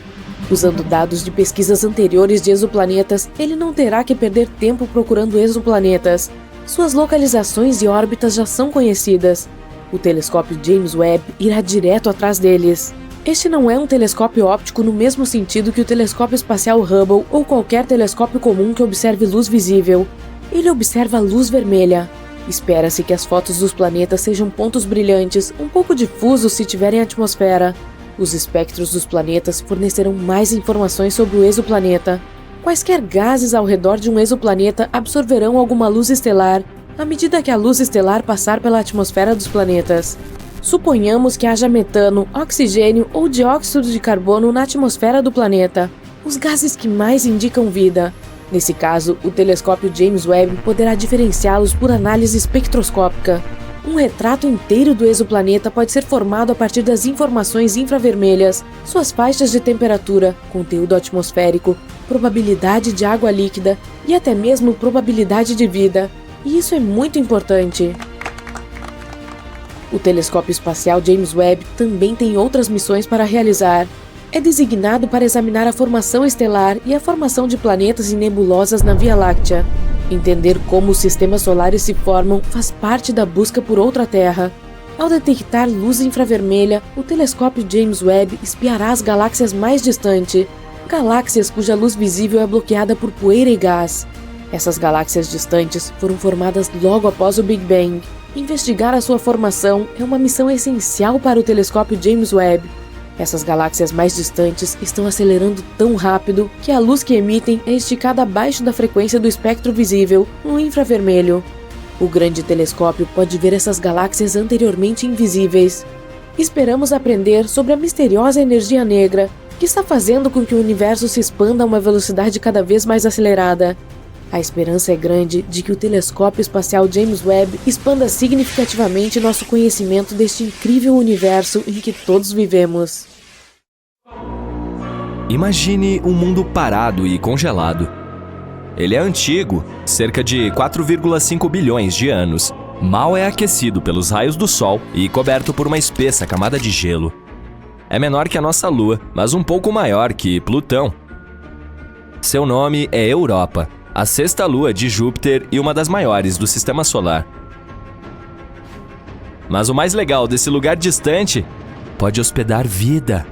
C: Usando dados de pesquisas anteriores de exoplanetas, ele não terá que perder tempo procurando exoplanetas. Suas localizações e órbitas já são conhecidas. O telescópio James Webb irá direto atrás deles. Este não é um telescópio óptico no mesmo sentido que o telescópio espacial Hubble ou qualquer telescópio comum que observe luz visível. Ele observa a luz vermelha. Espera-se que as fotos dos planetas sejam pontos brilhantes, um pouco difusos se tiverem atmosfera. Os espectros dos planetas fornecerão mais informações sobre o exoplaneta. Quaisquer gases ao redor de um exoplaneta absorverão alguma luz estelar à medida que a luz estelar passar pela atmosfera dos planetas. Suponhamos que haja metano, oxigênio ou dióxido de carbono na atmosfera do planeta, os gases que mais indicam vida. Nesse caso, o telescópio James Webb poderá diferenciá-los por análise espectroscópica. Um retrato inteiro do exoplaneta pode ser formado a partir das informações infravermelhas, suas faixas de temperatura, conteúdo atmosférico, probabilidade de água líquida e até mesmo probabilidade de vida. E isso é muito importante. O telescópio espacial James Webb também tem outras missões para realizar. É designado para examinar a formação estelar e a formação de planetas e nebulosas na Via Láctea. Entender como os sistemas solares se formam faz parte da busca por outra Terra. Ao detectar luz infravermelha, o telescópio James Webb espiará as galáxias mais distantes, galáxias cuja luz visível é bloqueada por poeira e gás. Essas galáxias distantes foram formadas logo após o Big Bang. Investigar a sua formação é uma missão essencial para o telescópio James Webb. Essas galáxias mais distantes estão acelerando tão rápido que a luz que emitem é esticada abaixo da frequência do espectro visível, no infravermelho. O grande telescópio pode ver essas galáxias anteriormente invisíveis. Esperamos aprender sobre a misteriosa energia negra, que está fazendo com que o universo se expanda a uma velocidade cada vez mais acelerada. A esperança é grande de que o telescópio espacial James Webb expanda significativamente nosso conhecimento deste incrível universo em que todos vivemos.
D: Imagine um mundo parado e congelado. Ele é antigo, cerca de 4,5 bilhões de anos. Mal é aquecido pelos raios do Sol e coberto por uma espessa camada de gelo. É menor que a nossa Lua, mas um pouco maior que Plutão. Seu nome é Europa, a sexta lua de Júpiter e uma das maiores do Sistema Solar. Mas o mais legal desse lugar distante pode hospedar vida.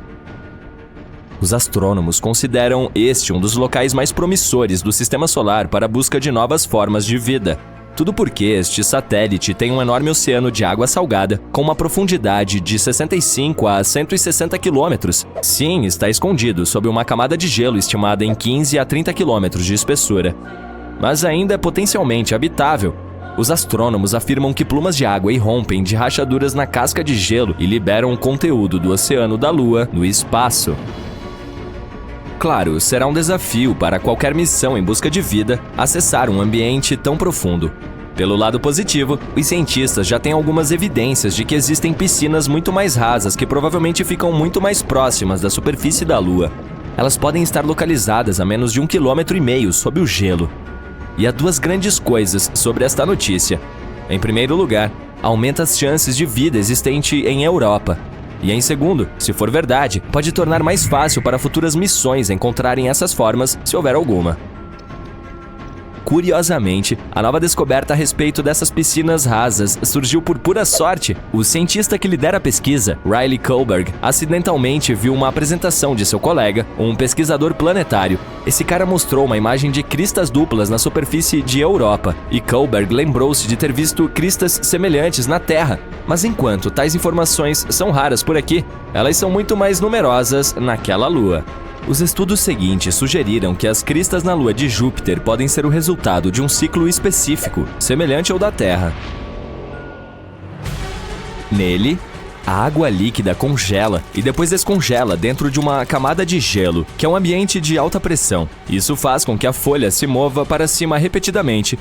D: Os astrônomos consideram este um dos locais mais promissores do Sistema Solar para a busca de novas formas de vida. Tudo porque este satélite tem um enorme oceano de água salgada com uma profundidade de 65 a 160 quilômetros. Sim, está escondido sob uma camada de gelo estimada em 15 a 30 quilômetros de espessura. Mas ainda é potencialmente habitável. Os astrônomos afirmam que plumas de água irrompem de rachaduras na casca de gelo e liberam o conteúdo do oceano da Lua no espaço. Claro, será um desafio para qualquer missão em busca de vida acessar um ambiente tão profundo. Pelo lado positivo, os cientistas já têm algumas evidências de que existem piscinas muito mais rasas que provavelmente ficam muito mais próximas da superfície da Lua. Elas podem estar localizadas a menos de 1,5 km sob o gelo. E há duas grandes coisas sobre esta notícia. Em primeiro lugar, aumenta as chances de vida existente em Europa. E em segundo, se for verdade, pode tornar mais fácil para futuras missões encontrarem essas formas, se houver alguma. Curiosamente, a nova descoberta a respeito dessas piscinas rasas surgiu por pura sorte. O cientista que lidera a pesquisa, Riley Kohlberg, acidentalmente viu uma apresentação de seu colega, um pesquisador planetário. Esse cara mostrou uma imagem de cristas duplas na superfície de Europa, e Kohlberg lembrou-se de ter visto cristas semelhantes na Terra. Mas enquanto tais informações são raras por aqui, elas são muito mais numerosas naquela lua. Os estudos seguintes sugeriram que as cristas na lua de Júpiter podem ser o resultado de um ciclo específico, semelhante ao da Terra. Nele, a água líquida congela e depois descongela dentro de uma camada de gelo, que é um ambiente de alta pressão. Isso faz com que a folha se mova para cima repetidamente,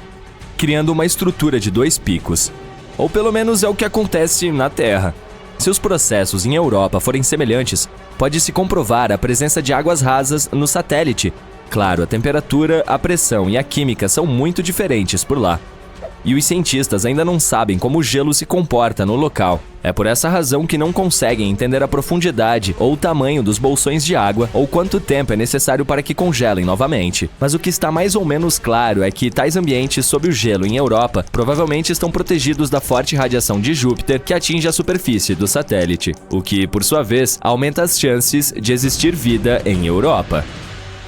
D: criando uma estrutura de dois picos. Ou pelo menos é o que acontece na Terra. Se os processos em Europa forem semelhantes, pode-se comprovar a presença de águas rasas no satélite. Claro, a temperatura, a pressão e a química são muito diferentes por lá. e os cientistas ainda não sabem como o gelo se comporta no local. É por essa razão que não conseguem entender a profundidade ou o tamanho dos bolsões de água ou quanto tempo é necessário para que congelem novamente. Mas o que está mais ou menos claro é que tais ambientes sob o gelo em Europa provavelmente estão protegidos da forte radiação de Júpiter que atinge a superfície do satélite, o que, por sua vez, aumenta as chances de existir vida em Europa.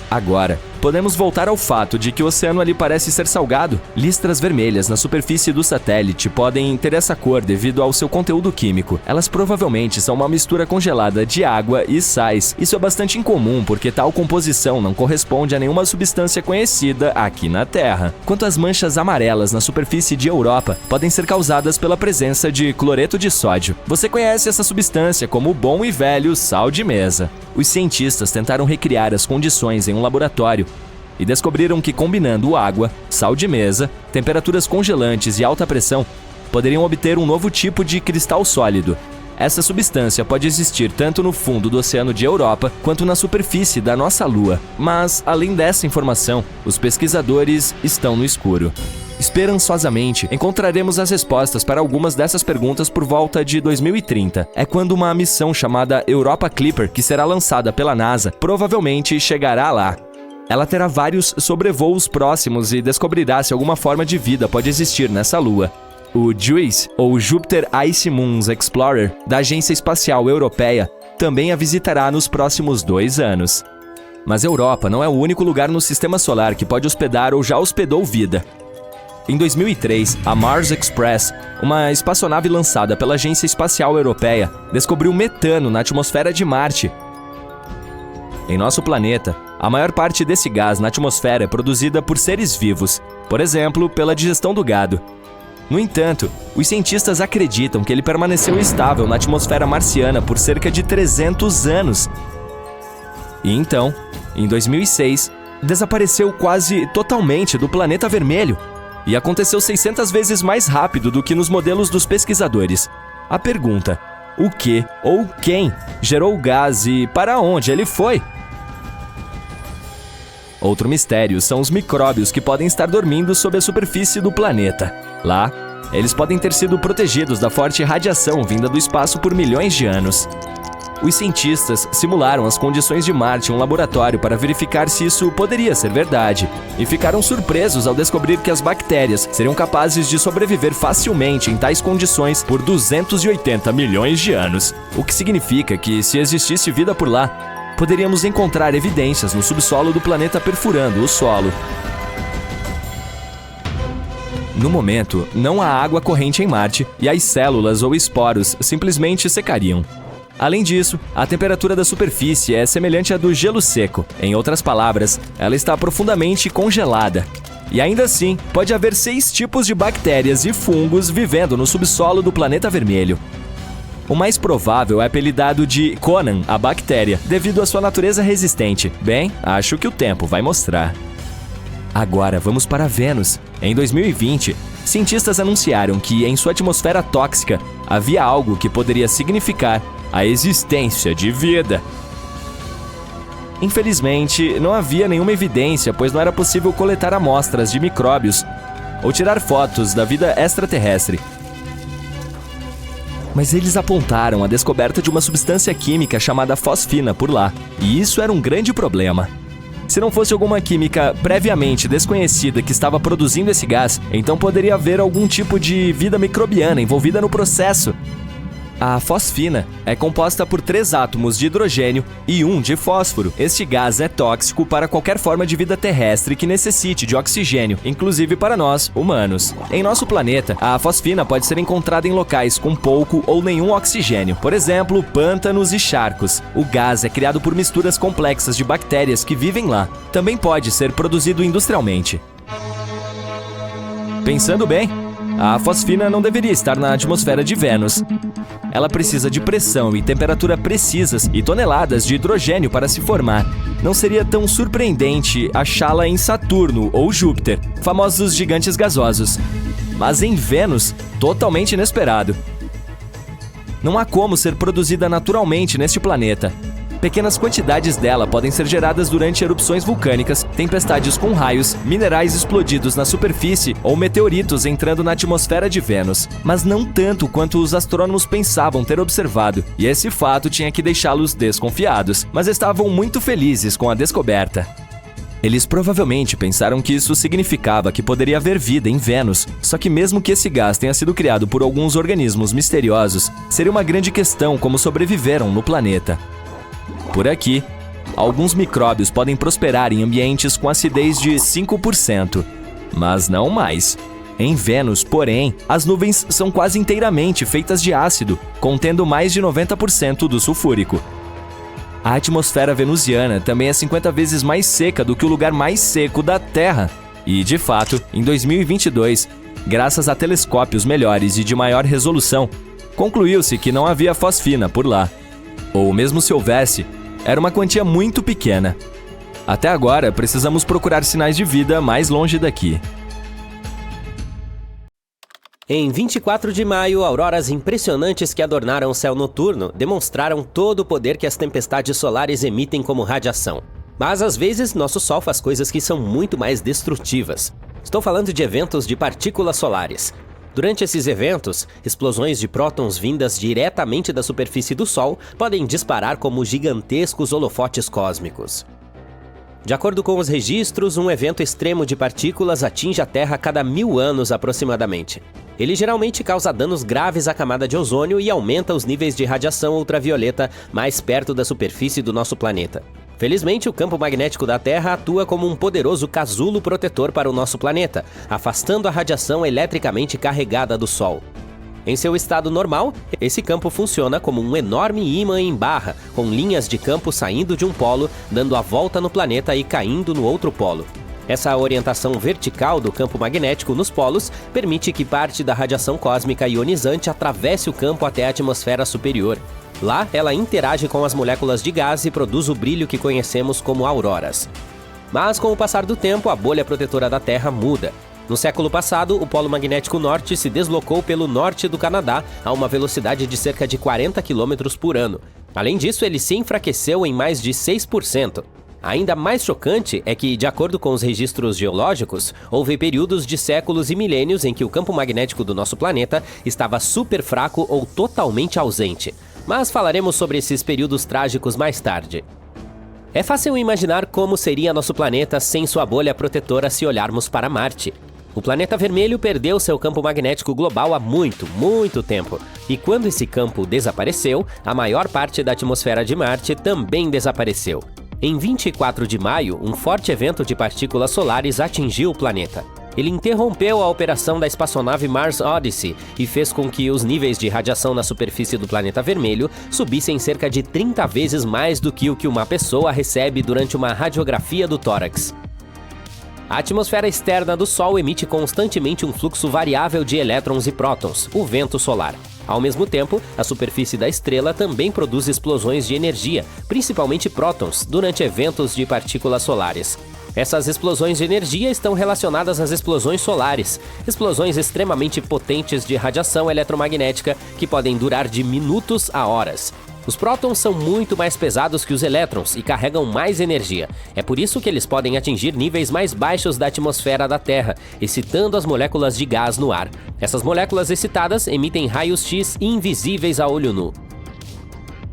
D: Agora, podemos voltar ao fato de que o oceano ali parece ser salgado. Listras vermelhas na superfície do satélite podem ter essa cor devido ao seu conteúdo químico. Elas provavelmente são uma mistura congelada de água e sais. Isso é bastante incomum porque tal composição não corresponde a nenhuma substância conhecida aqui na Terra. Quanto às manchas amarelas na superfície de Europa, podem ser causadas pela presença de cloreto de sódio. Você conhece essa substância como o bom e velho sal de mesa. Os cientistas tentaram recriar as condições em um laboratório e descobriram que combinando água, sal de mesa, temperaturas congelantes e alta pressão, poderiam obter um novo tipo de cristal sólido. Essa substância pode existir tanto no fundo do oceano de Europa quanto na superfície da nossa Lua. Mas, além dessa informação, os pesquisadores estão no escuro. Esperançosamente, encontraremos as respostas para algumas dessas perguntas por volta de 2030. É quando uma missão chamada Europa Clipper, que será lançada pela NASA, provavelmente chegará lá. Ela terá vários sobrevoos próximos e descobrirá se alguma forma de vida pode existir nessa lua. O JUICE, ou Jupiter Ice Moons Explorer, da Agência Espacial Europeia, também a visitará nos próximos 2 anos. Mas a Europa não é o único lugar no Sistema Solar que pode hospedar ou já hospedou vida. Em 2003, a Mars Express, uma espaçonave lançada pela Agência Espacial Europeia, descobriu metano na atmosfera de Marte. Em nosso planeta, a maior parte desse gás na atmosfera é produzida por seres vivos, por exemplo, pela digestão do gado. No entanto, os cientistas acreditam que ele permaneceu estável na atmosfera marciana por cerca de 300 anos. E então, em 2006, desapareceu quase totalmente do planeta vermelho. E aconteceu 600 vezes mais rápido do que nos modelos dos pesquisadores. A pergunta: o que ou quem gerou o gás e para onde ele foi? Outro mistério são os micróbios que podem estar dormindo sob a superfície do planeta. Lá, eles podem ter sido protegidos da forte radiação vinda do espaço por milhões de anos. Os cientistas simularam as condições de Marte em um laboratório para verificar se isso poderia ser verdade, e ficaram surpresos ao descobrir que as bactérias seriam capazes de sobreviver facilmente em tais condições por 280 milhões de anos, o que significa que, se existisse vida por lá, poderíamos encontrar evidências no subsolo do planeta perfurando o solo. No momento, não há água corrente em Marte e as células ou esporos simplesmente secariam. Além disso, a temperatura da superfície é semelhante à do gelo seco. Em outras palavras, ela está profundamente congelada. E ainda assim, pode haver 6 tipos de bactérias e fungos vivendo no subsolo do planeta vermelho. O mais provável é apelidado de Conan, a bactéria, devido à sua natureza resistente. Bem, acho que o tempo vai mostrar. Agora vamos para Vênus. Em 2020, cientistas anunciaram que em sua atmosfera tóxica havia algo que poderia significar a existência de vida. Infelizmente, não havia nenhuma evidência, pois não era possível coletar amostras de micróbios ou tirar fotos da vida extraterrestre. Mas eles apontaram a descoberta de uma substância química chamada fosfina por lá, e isso era um grande problema. Se não fosse alguma química previamente desconhecida que estava produzindo esse gás, então poderia haver algum tipo de vida microbiana envolvida no processo. A fosfina é composta por 3 átomos de hidrogênio e 1 de fósforo. Este gás é tóxico para qualquer forma de vida terrestre que necessite de oxigênio, inclusive para nós, humanos. Em nosso planeta, a fosfina pode ser encontrada em locais com pouco ou nenhum oxigênio, por exemplo, pântanos e charcos. O gás é criado por misturas complexas de bactérias que vivem lá. Também pode ser produzido industrialmente. Pensando bem, a fosfina não deveria estar na atmosfera de Vênus. Ela precisa de pressão e temperatura precisas e toneladas de hidrogênio para se formar. Não seria tão surpreendente achá-la em Saturno ou Júpiter, famosos gigantes gasosos. Mas em Vênus, totalmente inesperado. Não há como ser produzida naturalmente neste planeta. Pequenas quantidades dela podem ser geradas durante erupções vulcânicas, tempestades com raios, minerais explodidos na superfície ou meteoritos entrando na atmosfera de Vênus, mas não tanto quanto os astrônomos pensavam ter observado, e esse fato tinha que deixá-los desconfiados, mas estavam muito felizes com a descoberta. Eles provavelmente pensaram que isso significava que poderia haver vida em Vênus, só que mesmo que esse gás tenha sido criado por alguns organismos misteriosos, seria uma grande questão como sobreviveram no planeta. Por aqui, alguns micróbios podem prosperar em ambientes com acidez de 5%, mas não mais. Em Vênus, porém, as nuvens são quase inteiramente feitas de ácido, contendo mais de 90% do sulfúrico. A atmosfera venusiana também é 50 vezes mais seca do que o lugar mais seco da Terra. E, de fato, em 2022, graças a telescópios melhores e de maior resolução, concluiu-se que não havia fosfina por lá. Ou mesmo se houvesse, era uma quantia muito pequena. Até agora, precisamos procurar sinais de vida mais longe daqui.
A: Em 24 de maio, auroras impressionantes que adornaram o céu noturno demonstraram todo o poder que as tempestades solares emitem como radiação. Mas às vezes nosso Sol faz coisas que são muito mais destrutivas. Estou falando de eventos de partículas solares. Durante esses eventos, explosões de prótons vindas diretamente da superfície do Sol podem disparar como gigantescos holofotes cósmicos. De acordo com os registros, um evento extremo de partículas atinge a Terra a cada 1000 anos aproximadamente. Ele geralmente causa danos graves à camada de ozônio e aumenta os níveis de radiação ultravioleta mais perto da superfície do nosso planeta. Felizmente, o campo magnético da Terra atua como um poderoso casulo protetor para o nosso planeta, afastando a radiação eletricamente carregada do Sol. Em seu estado normal, esse campo funciona como um enorme ímã em barra, com linhas de campo saindo de um polo, dando a volta no planeta e caindo no outro polo. Essa orientação vertical do campo magnético nos polos permite que parte da radiação cósmica ionizante atravesse o campo até a atmosfera superior. Lá, ela interage com as moléculas de gás e produz o brilho que conhecemos como auroras. Mas, com o passar do tempo, a bolha protetora da Terra muda. No século passado, o polo magnético norte se deslocou pelo norte do Canadá a uma velocidade de cerca de 40 km por ano. Além disso, ele se enfraqueceu em mais de 6%. Ainda mais chocante é que, de acordo com os registros geológicos, houve períodos de séculos e milênios em que o campo magnético do nosso planeta estava super fraco ou totalmente ausente. Mas falaremos sobre esses períodos trágicos mais tarde. É fácil imaginar como seria nosso planeta sem sua bolha protetora se olharmos para Marte. O planeta vermelho perdeu seu campo magnético global há muito tempo. E quando esse campo desapareceu, a maior parte da atmosfera de Marte também desapareceu. Em 24 de maio, um forte evento de partículas solares atingiu o planeta. Ele interrompeu a operação da espaçonave Mars Odyssey e fez com que os níveis de radiação na superfície do planeta vermelho subissem cerca de 30 vezes mais do que o que uma pessoa recebe durante uma radiografia do tórax. A atmosfera externa do Sol emite constantemente um fluxo variável de elétrons e prótons, o vento solar. Ao mesmo tempo, a superfície da estrela também produz explosões de energia, principalmente prótons, durante eventos de partículas solares. Essas explosões de energia estão relacionadas às explosões solares, explosões extremamente potentes de radiação eletromagnética que podem durar de minutos a horas. Os prótons são muito mais pesados que os elétrons e carregam mais energia. É por isso que eles podem atingir níveis mais baixos da atmosfera da Terra, excitando as moléculas de gás no ar. Essas moléculas excitadas emitem raios X invisíveis a olho nu.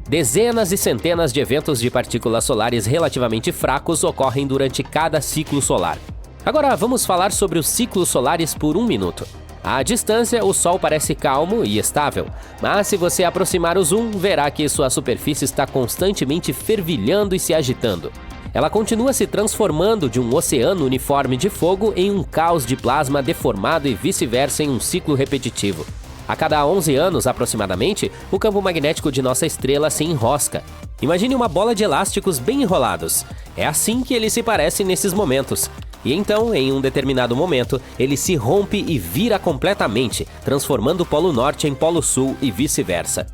A: Dezenas e centenas de eventos de partículas solares relativamente fracos ocorrem durante cada ciclo solar. Agora vamos falar sobre os ciclos solares por 1 minuto. À distância, o Sol parece calmo e estável, mas se você aproximar o zoom, verá que sua superfície está constantemente fervilhando e se agitando. Ela continua se transformando de um oceano uniforme de fogo em um caos de plasma deformado e vice-versa em um ciclo repetitivo. A cada 11 anos, aproximadamente, o campo magnético de nossa estrela se enrosca. Imagine uma bola de elásticos bem enrolados. É assim que ele se parece nesses momentos. E então, em um determinado momento, ele se rompe e vira completamente, transformando o Polo Norte em Polo Sul e vice-versa.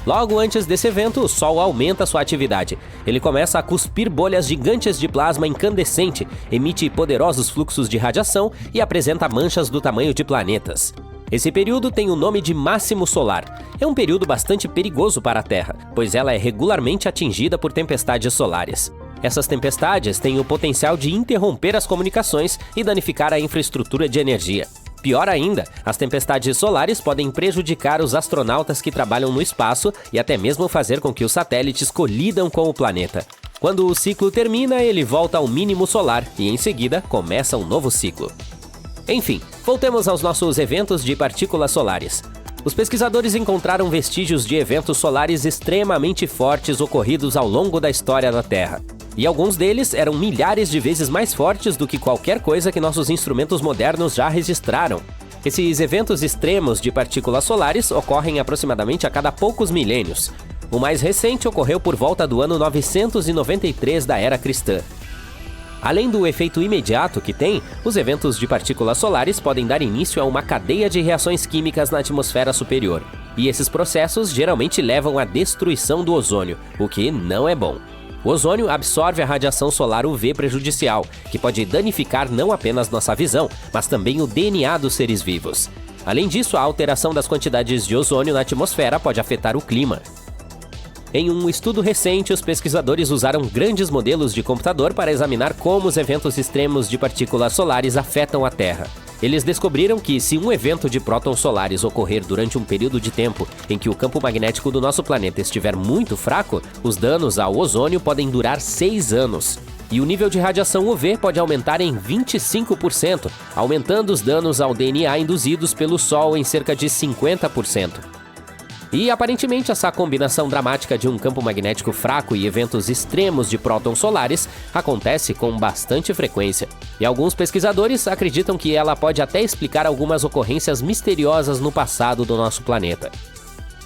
A: Logo antes desse evento, o Sol aumenta sua atividade. Ele começa a cuspir bolhas gigantes de plasma incandescente, emite poderosos fluxos de radiação e apresenta manchas do tamanho de planetas. Esse período tem o nome de máximo solar. É um período bastante perigoso para a Terra, pois ela é regularmente atingida por tempestades solares. Essas tempestades têm o potencial de interromper as comunicações e danificar a infraestrutura de energia. Pior ainda, as tempestades solares podem prejudicar os astronautas que trabalham no espaço e até mesmo fazer com que os satélites colidam com o planeta. Quando o ciclo termina, ele volta ao mínimo solar e, em seguida, começa um novo ciclo. Enfim, voltemos aos nossos eventos de partículas solares. Os pesquisadores encontraram vestígios de eventos solares extremamente fortes ocorridos ao longo da história da Terra. E alguns deles eram milhares de vezes mais fortes do que qualquer coisa que nossos instrumentos modernos já registraram. Esses eventos extremos de partículas solares ocorrem aproximadamente a cada poucos milênios. O mais recente ocorreu por volta do ano 993 da Era Cristã. Além do efeito imediato que tem, os eventos de partículas solares podem dar início a uma cadeia de reações químicas na atmosfera superior. E esses processos geralmente levam à destruição do ozônio, o que não é bom. O ozônio absorve a radiação solar UV prejudicial, que pode danificar não apenas nossa visão, mas também o DNA dos seres vivos. Além disso, a alteração das quantidades de ozônio na atmosfera pode afetar o clima. Em um estudo recente, os pesquisadores usaram grandes modelos de computador para examinar como os eventos extremos de partículas solares afetam a Terra. Eles descobriram que, se um evento de prótons solares ocorrer durante um período de tempo em que o campo magnético do nosso planeta estiver muito fraco, os danos ao ozônio podem durar 6 anos. E o nível de radiação UV pode aumentar em 25%, aumentando os danos ao DNA induzidos pelo Sol em cerca de 50%. E, aparentemente, essa combinação dramática de um campo magnético fraco e eventos extremos de prótons solares acontece com bastante frequência. E alguns pesquisadores acreditam que ela pode até explicar algumas ocorrências misteriosas no passado do nosso planeta.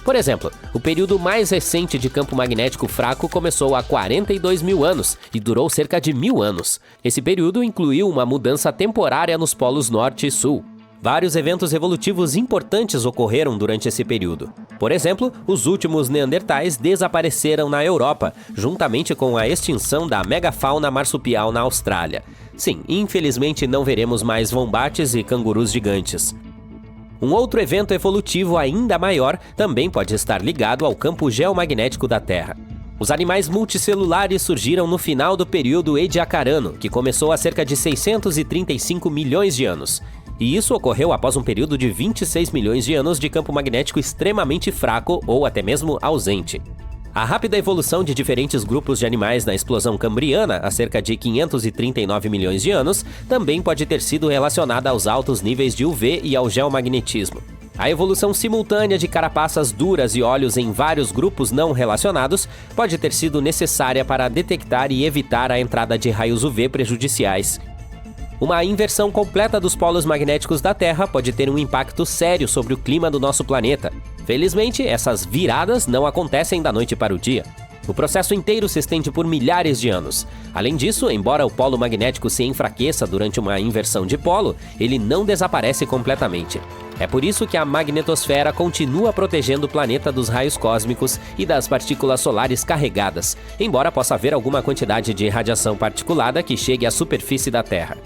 A: Por exemplo, o período mais recente de campo magnético fraco começou há 42 mil anos e durou cerca de 1000 anos. Esse período incluiu uma mudança temporária nos polos norte e sul. Vários eventos evolutivos importantes ocorreram durante esse período. Por exemplo, os últimos neandertais desapareceram na Europa, juntamente com a extinção da megafauna marsupial na Austrália. Sim, infelizmente não veremos mais wombates e cangurus gigantes. Um outro evento evolutivo ainda maior também pode estar ligado ao campo geomagnético da Terra. Os animais multicelulares surgiram no final do período Ediacarano, que começou há cerca de 635 milhões de anos. E isso ocorreu após um período de 26 milhões de anos de campo magnético extremamente fraco ou até mesmo ausente. A rápida evolução de diferentes grupos de animais na explosão cambriana, há cerca de 539 milhões de anos, também pode ter sido relacionada aos altos níveis de UV e ao geomagnetismo. A evolução simultânea de carapaças duras e olhos em vários grupos não relacionados pode ter sido necessária para detectar e evitar a entrada de raios UV prejudiciais. Uma inversão completa dos polos magnéticos da Terra pode ter um impacto sério sobre o clima do nosso planeta. Felizmente, essas viradas não acontecem da noite para o dia. O processo inteiro se estende por milhares de anos. Além disso, embora o polo magnético se enfraqueça durante uma inversão de polo, ele não desaparece completamente. É por isso que a magnetosfera continua protegendo o planeta dos raios cósmicos e das partículas solares carregadas, embora possa haver alguma quantidade de radiação particulada que chegue à superfície da Terra.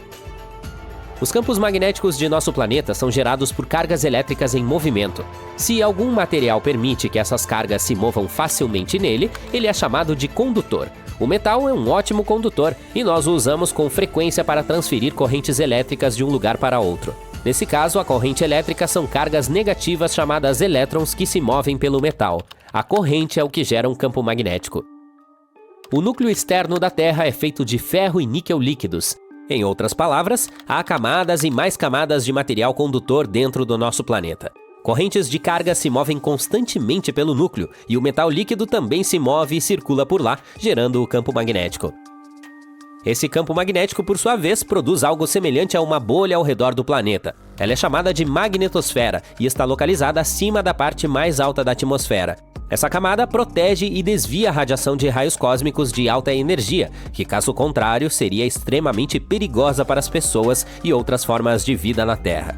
A: Os campos magnéticos de nosso planeta são gerados por cargas elétricas em movimento. Se algum material permite que essas cargas se movam facilmente nele, ele é chamado de condutor. O metal é um ótimo condutor e nós o usamos com frequência para transferir correntes elétricas de um lugar para outro. Nesse caso, a corrente elétrica são cargas negativas chamadas elétrons que se movem pelo metal. A corrente é o que gera um campo magnético. O núcleo externo da Terra é feito de ferro e níquel líquidos. Em outras palavras, há camadas e mais camadas de material condutor dentro do nosso planeta. Correntes de carga se movem constantemente pelo núcleo e o metal líquido também se move e circula por lá, gerando o campo magnético. Esse campo magnético, por sua vez, produz algo semelhante a uma bolha ao redor do planeta. Ela é chamada de magnetosfera e está localizada acima da parte mais alta da atmosfera. Essa camada protege e desvia a radiação de raios cósmicos de alta energia, que, caso contrário, seria extremamente perigosa para as pessoas e outras formas de vida na Terra.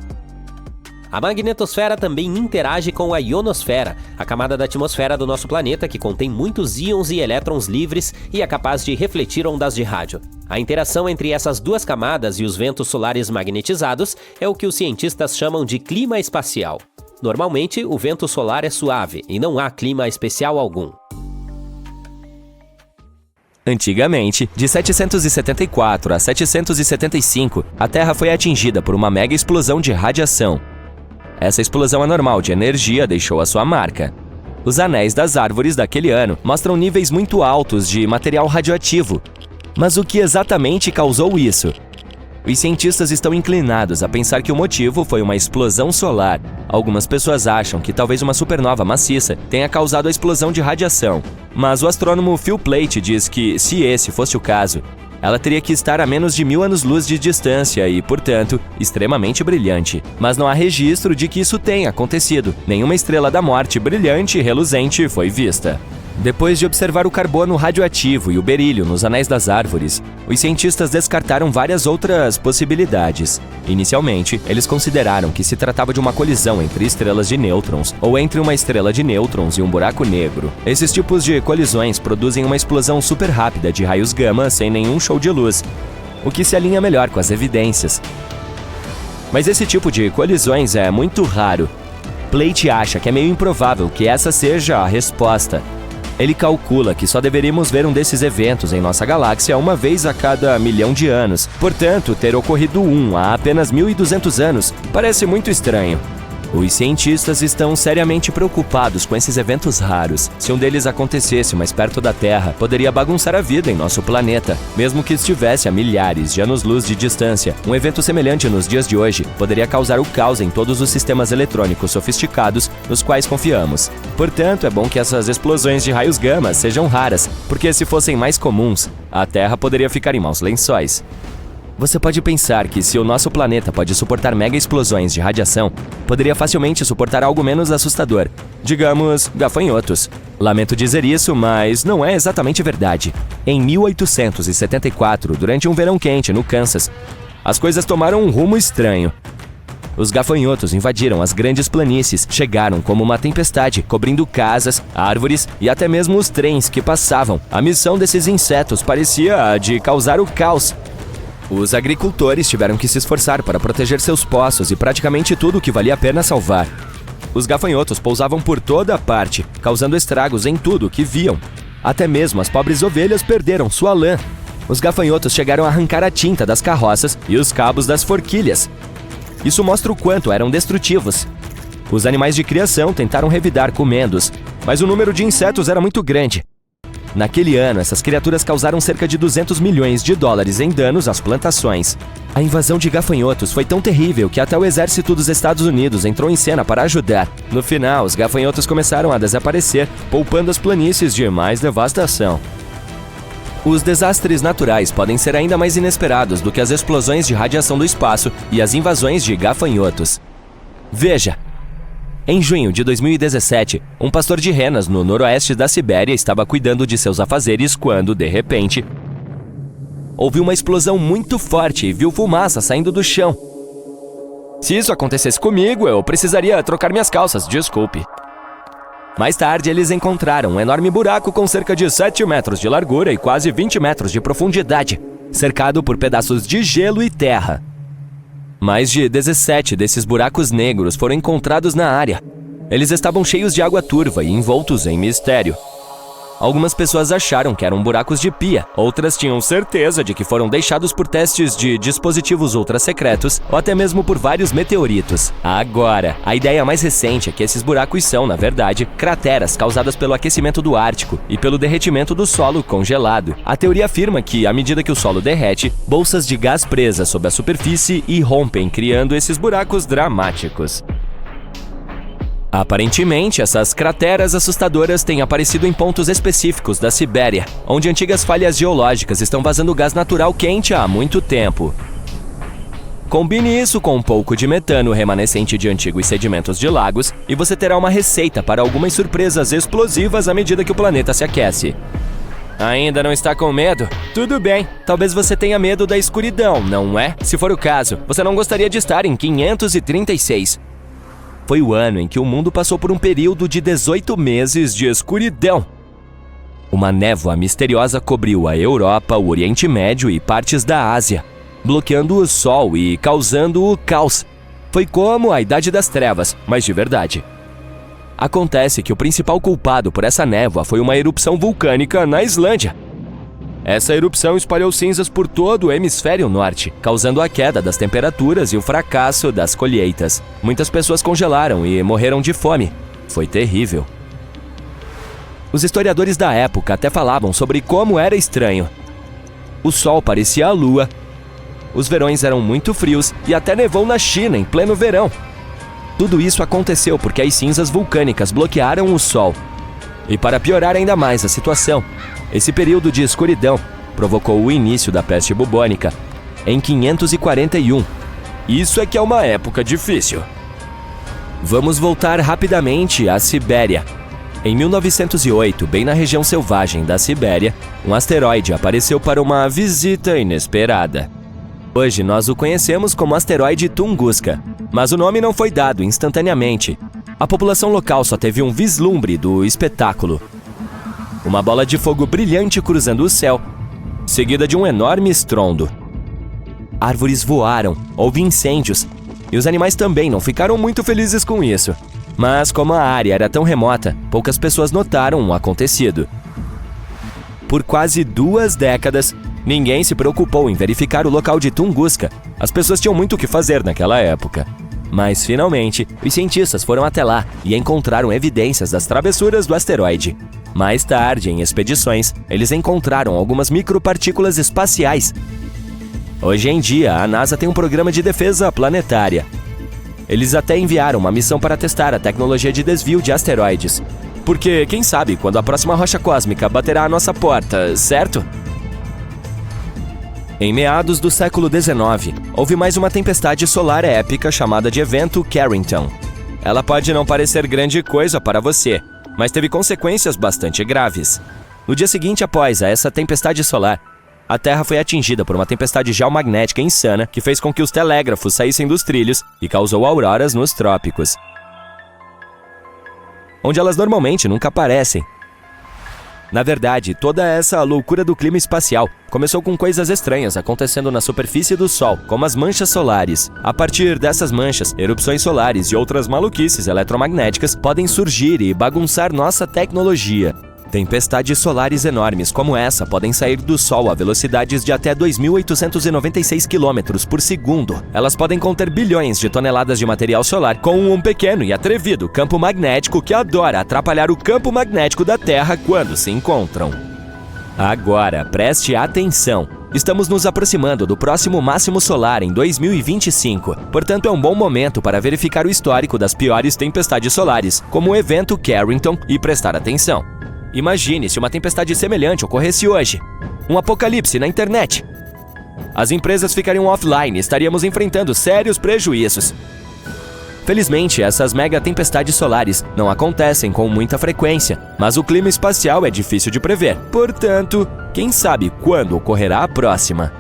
A: A magnetosfera também interage com a ionosfera, a camada da atmosfera do nosso planeta que contém muitos íons e elétrons livres e é capaz de refletir ondas de rádio. A interação entre essas duas camadas e os ventos solares magnetizados é o que os cientistas chamam de clima espacial. Normalmente, o vento solar é suave e não há clima especial algum.
D: Antigamente, de 774 a 775, a Terra foi atingida por uma mega explosão de radiação. Essa explosão anormal de energia deixou a sua marca. Os anéis das árvores daquele ano mostram níveis muito altos de material radioativo. Mas o que exatamente causou isso? Os cientistas estão inclinados a pensar que o motivo foi uma explosão solar. Algumas pessoas acham que talvez uma supernova maciça tenha causado a explosão de radiação. Mas o astrônomo Phil Plait diz que, se esse fosse o caso, ela teria que estar a menos de 1000 anos-luz de distância e, portanto, extremamente brilhante. Mas não há registro de que isso tenha acontecido. Nenhuma estrela da morte brilhante e reluzente foi vista. Depois de observar o carbono radioativo e o berílio nos anéis das árvores, os cientistas descartaram várias outras possibilidades. Inicialmente, eles consideraram que se tratava de uma colisão entre estrelas de nêutrons ou entre uma estrela de nêutrons e um buraco negro. Esses tipos de colisões produzem uma explosão super rápida de raios gama sem nenhum show de luz, o que se alinha melhor com as evidências. Mas esse tipo de colisões é muito raro. Plait acha que é meio improvável que essa seja a resposta. Ele calcula que só deveríamos ver um desses eventos em nossa galáxia uma vez a cada 1 milhão de anos. Portanto, ter ocorrido um há apenas 1200 anos parece muito estranho. Os cientistas estão seriamente preocupados com esses eventos raros. Se um deles acontecesse mais perto da Terra, poderia bagunçar a vida em nosso planeta. Mesmo que estivesse a milhares de anos-luz de distância, um evento semelhante nos dias de hoje poderia causar o caos em todos os sistemas eletrônicos sofisticados nos quais confiamos. Portanto, é bom que essas explosões de raios gama sejam raras, porque se fossem mais comuns, a Terra poderia ficar em maus lençóis. Você pode pensar que se o nosso planeta pode suportar mega explosões de radiação, poderia facilmente suportar algo menos assustador. Digamos, gafanhotos. Lamento dizer isso, mas não é exatamente verdade. Em 1874, durante um verão quente no Kansas, as coisas tomaram um rumo estranho. Os gafanhotos invadiram as grandes planícies, chegaram como uma tempestade, cobrindo casas, árvores e até mesmo os trens que passavam. A missão desses insetos parecia a de causar o caos. Os agricultores tiveram que se esforçar para proteger seus poços e praticamente tudo o que valia a pena salvar. Os gafanhotos pousavam por toda a parte, causando estragos em tudo o que viam. Até mesmo as pobres ovelhas perderam sua lã. Os gafanhotos chegaram a arrancar a tinta das carroças e os cabos das forquilhas. Isso mostra o quanto eram destrutivos. Os animais de criação tentaram revidar comendo-os, mas o número de insetos era muito grande. Naquele ano, essas criaturas causaram cerca de 200 milhões de dólares em danos às plantações. A invasão de gafanhotos foi tão terrível que até o exército dos Estados Unidos entrou em cena para ajudar. No final, os gafanhotos começaram a desaparecer, poupando as planícies de mais devastação. Os desastres naturais podem ser ainda mais inesperados do que as explosões de radiação do espaço e as invasões de gafanhotos. Veja! Em junho de 2017, um pastor de renas no noroeste da Sibéria estava cuidando de seus afazeres quando, de repente, houve uma explosão muito forte e viu fumaça saindo do chão. Se isso acontecesse comigo, eu precisaria trocar minhas calças, desculpe. Mais tarde, eles encontraram um enorme buraco com cerca de 7 metros de largura e quase 20 metros de profundidade, cercado por pedaços de gelo e terra. Mais de 17 desses buracos negros foram encontrados na área. Eles estavam cheios de água turva e envoltos em mistério. Algumas pessoas acharam que eram buracos de pia, outras tinham certeza de que foram deixados por testes de dispositivos ultra-secretos ou até mesmo por vários meteoritos. Agora, a ideia mais recente é que esses buracos são, na verdade, crateras causadas pelo aquecimento do Ártico e pelo derretimento do solo congelado. A teoria afirma que, à medida que o solo derrete, bolsas de gás presas sob a superfície irrompem, criando esses buracos dramáticos. Aparentemente, essas crateras assustadoras têm aparecido em pontos específicos da Sibéria, onde antigas falhas geológicas estão vazando gás natural quente há muito tempo. Combine isso com um pouco de metano remanescente de antigos sedimentos de lagos e você terá uma receita para algumas surpresas explosivas à medida que o planeta se aquece. Ainda não está com medo? Tudo bem, talvez você tenha medo da escuridão, não é? Se for o caso, você não gostaria de estar em 536. foi o ano em que o mundo passou por um período de 18 meses de escuridão. Uma névoa misteriosa cobriu a Europa, o Oriente Médio e partes da Ásia, bloqueando o Sol e causando o caos. Foi como a Idade das Trevas, mas de verdade. Acontece que o principal culpado por essa névoa foi uma erupção vulcânica na Islândia. Essa erupção espalhou cinzas por todo o hemisfério norte, causando a queda das temperaturas e o fracasso das colheitas. Muitas pessoas congelaram e morreram de fome. Foi terrível. Os historiadores da época até falavam sobre como era estranho. O sol parecia a lua, os verões eram muito frios e até nevou na China em pleno verão. Tudo isso aconteceu porque as cinzas vulcânicas bloquearam o sol. E para piorar ainda mais a situação, esse período de escuridão provocou o início da peste bubônica em 541. Isso é que é uma época difícil. Vamos voltar rapidamente à Sibéria. Em 1908, bem na região selvagem da Sibéria, um asteroide apareceu para uma visita inesperada. Hoje nós o conhecemos como asteroide Tunguska, mas o nome não foi dado instantaneamente. A população local só teve um vislumbre do espetáculo. Uma bola de fogo brilhante cruzando o céu, seguida de um enorme estrondo. Árvores voaram, houve incêndios, e os animais também não ficaram muito felizes com isso. Mas como a área era tão remota, poucas pessoas notaram o acontecido. Por quase 2 décadas, ninguém se preocupou em verificar o local de Tunguska. As pessoas tinham muito o que fazer naquela época. Mas, finalmente, os cientistas foram até lá e encontraram evidências das travessuras do asteroide. Mais tarde, em expedições, eles encontraram algumas micropartículas espaciais. Hoje em dia, a NASA tem um programa de defesa planetária. Eles até enviaram uma missão para testar a tecnologia de desvio de asteroides. Porque, quem sabe, quando a próxima rocha cósmica baterá à nossa porta, certo? Em meados do século XIX, houve mais uma tempestade solar épica chamada de Evento Carrington. Ela pode não parecer grande coisa para você, mas teve consequências bastante graves. No dia seguinte após essa tempestade solar, a Terra foi atingida por uma tempestade geomagnética insana que fez com que os telégrafos saíssem dos trilhos e causou auroras nos trópicos, onde elas normalmente nunca aparecem. Na verdade, toda essa loucura do clima espacial começou com coisas estranhas acontecendo na superfície do Sol, como as manchas solares. A partir dessas manchas, erupções solares e outras maluquices eletromagnéticas podem surgir e bagunçar nossa tecnologia. Tempestades solares enormes como essa podem sair do Sol a velocidades de até 2.896 km por segundo. Elas podem conter bilhões de toneladas de material solar com um pequeno e atrevido campo magnético que adora atrapalhar o campo magnético da Terra quando se encontram. Agora, preste atenção! Estamos nos aproximando do próximo máximo solar em 2025, portanto é um bom momento para verificar o histórico das piores tempestades solares, como o Evento Carrington, e prestar atenção. Imagine se uma tempestade semelhante ocorresse hoje. Um apocalipse na internet. As empresas ficariam offline e estaríamos enfrentando sérios prejuízos. Felizmente, essas mega tempestades solares não acontecem com muita frequência, mas o clima espacial é difícil de prever. Portanto, quem sabe quando ocorrerá a próxima?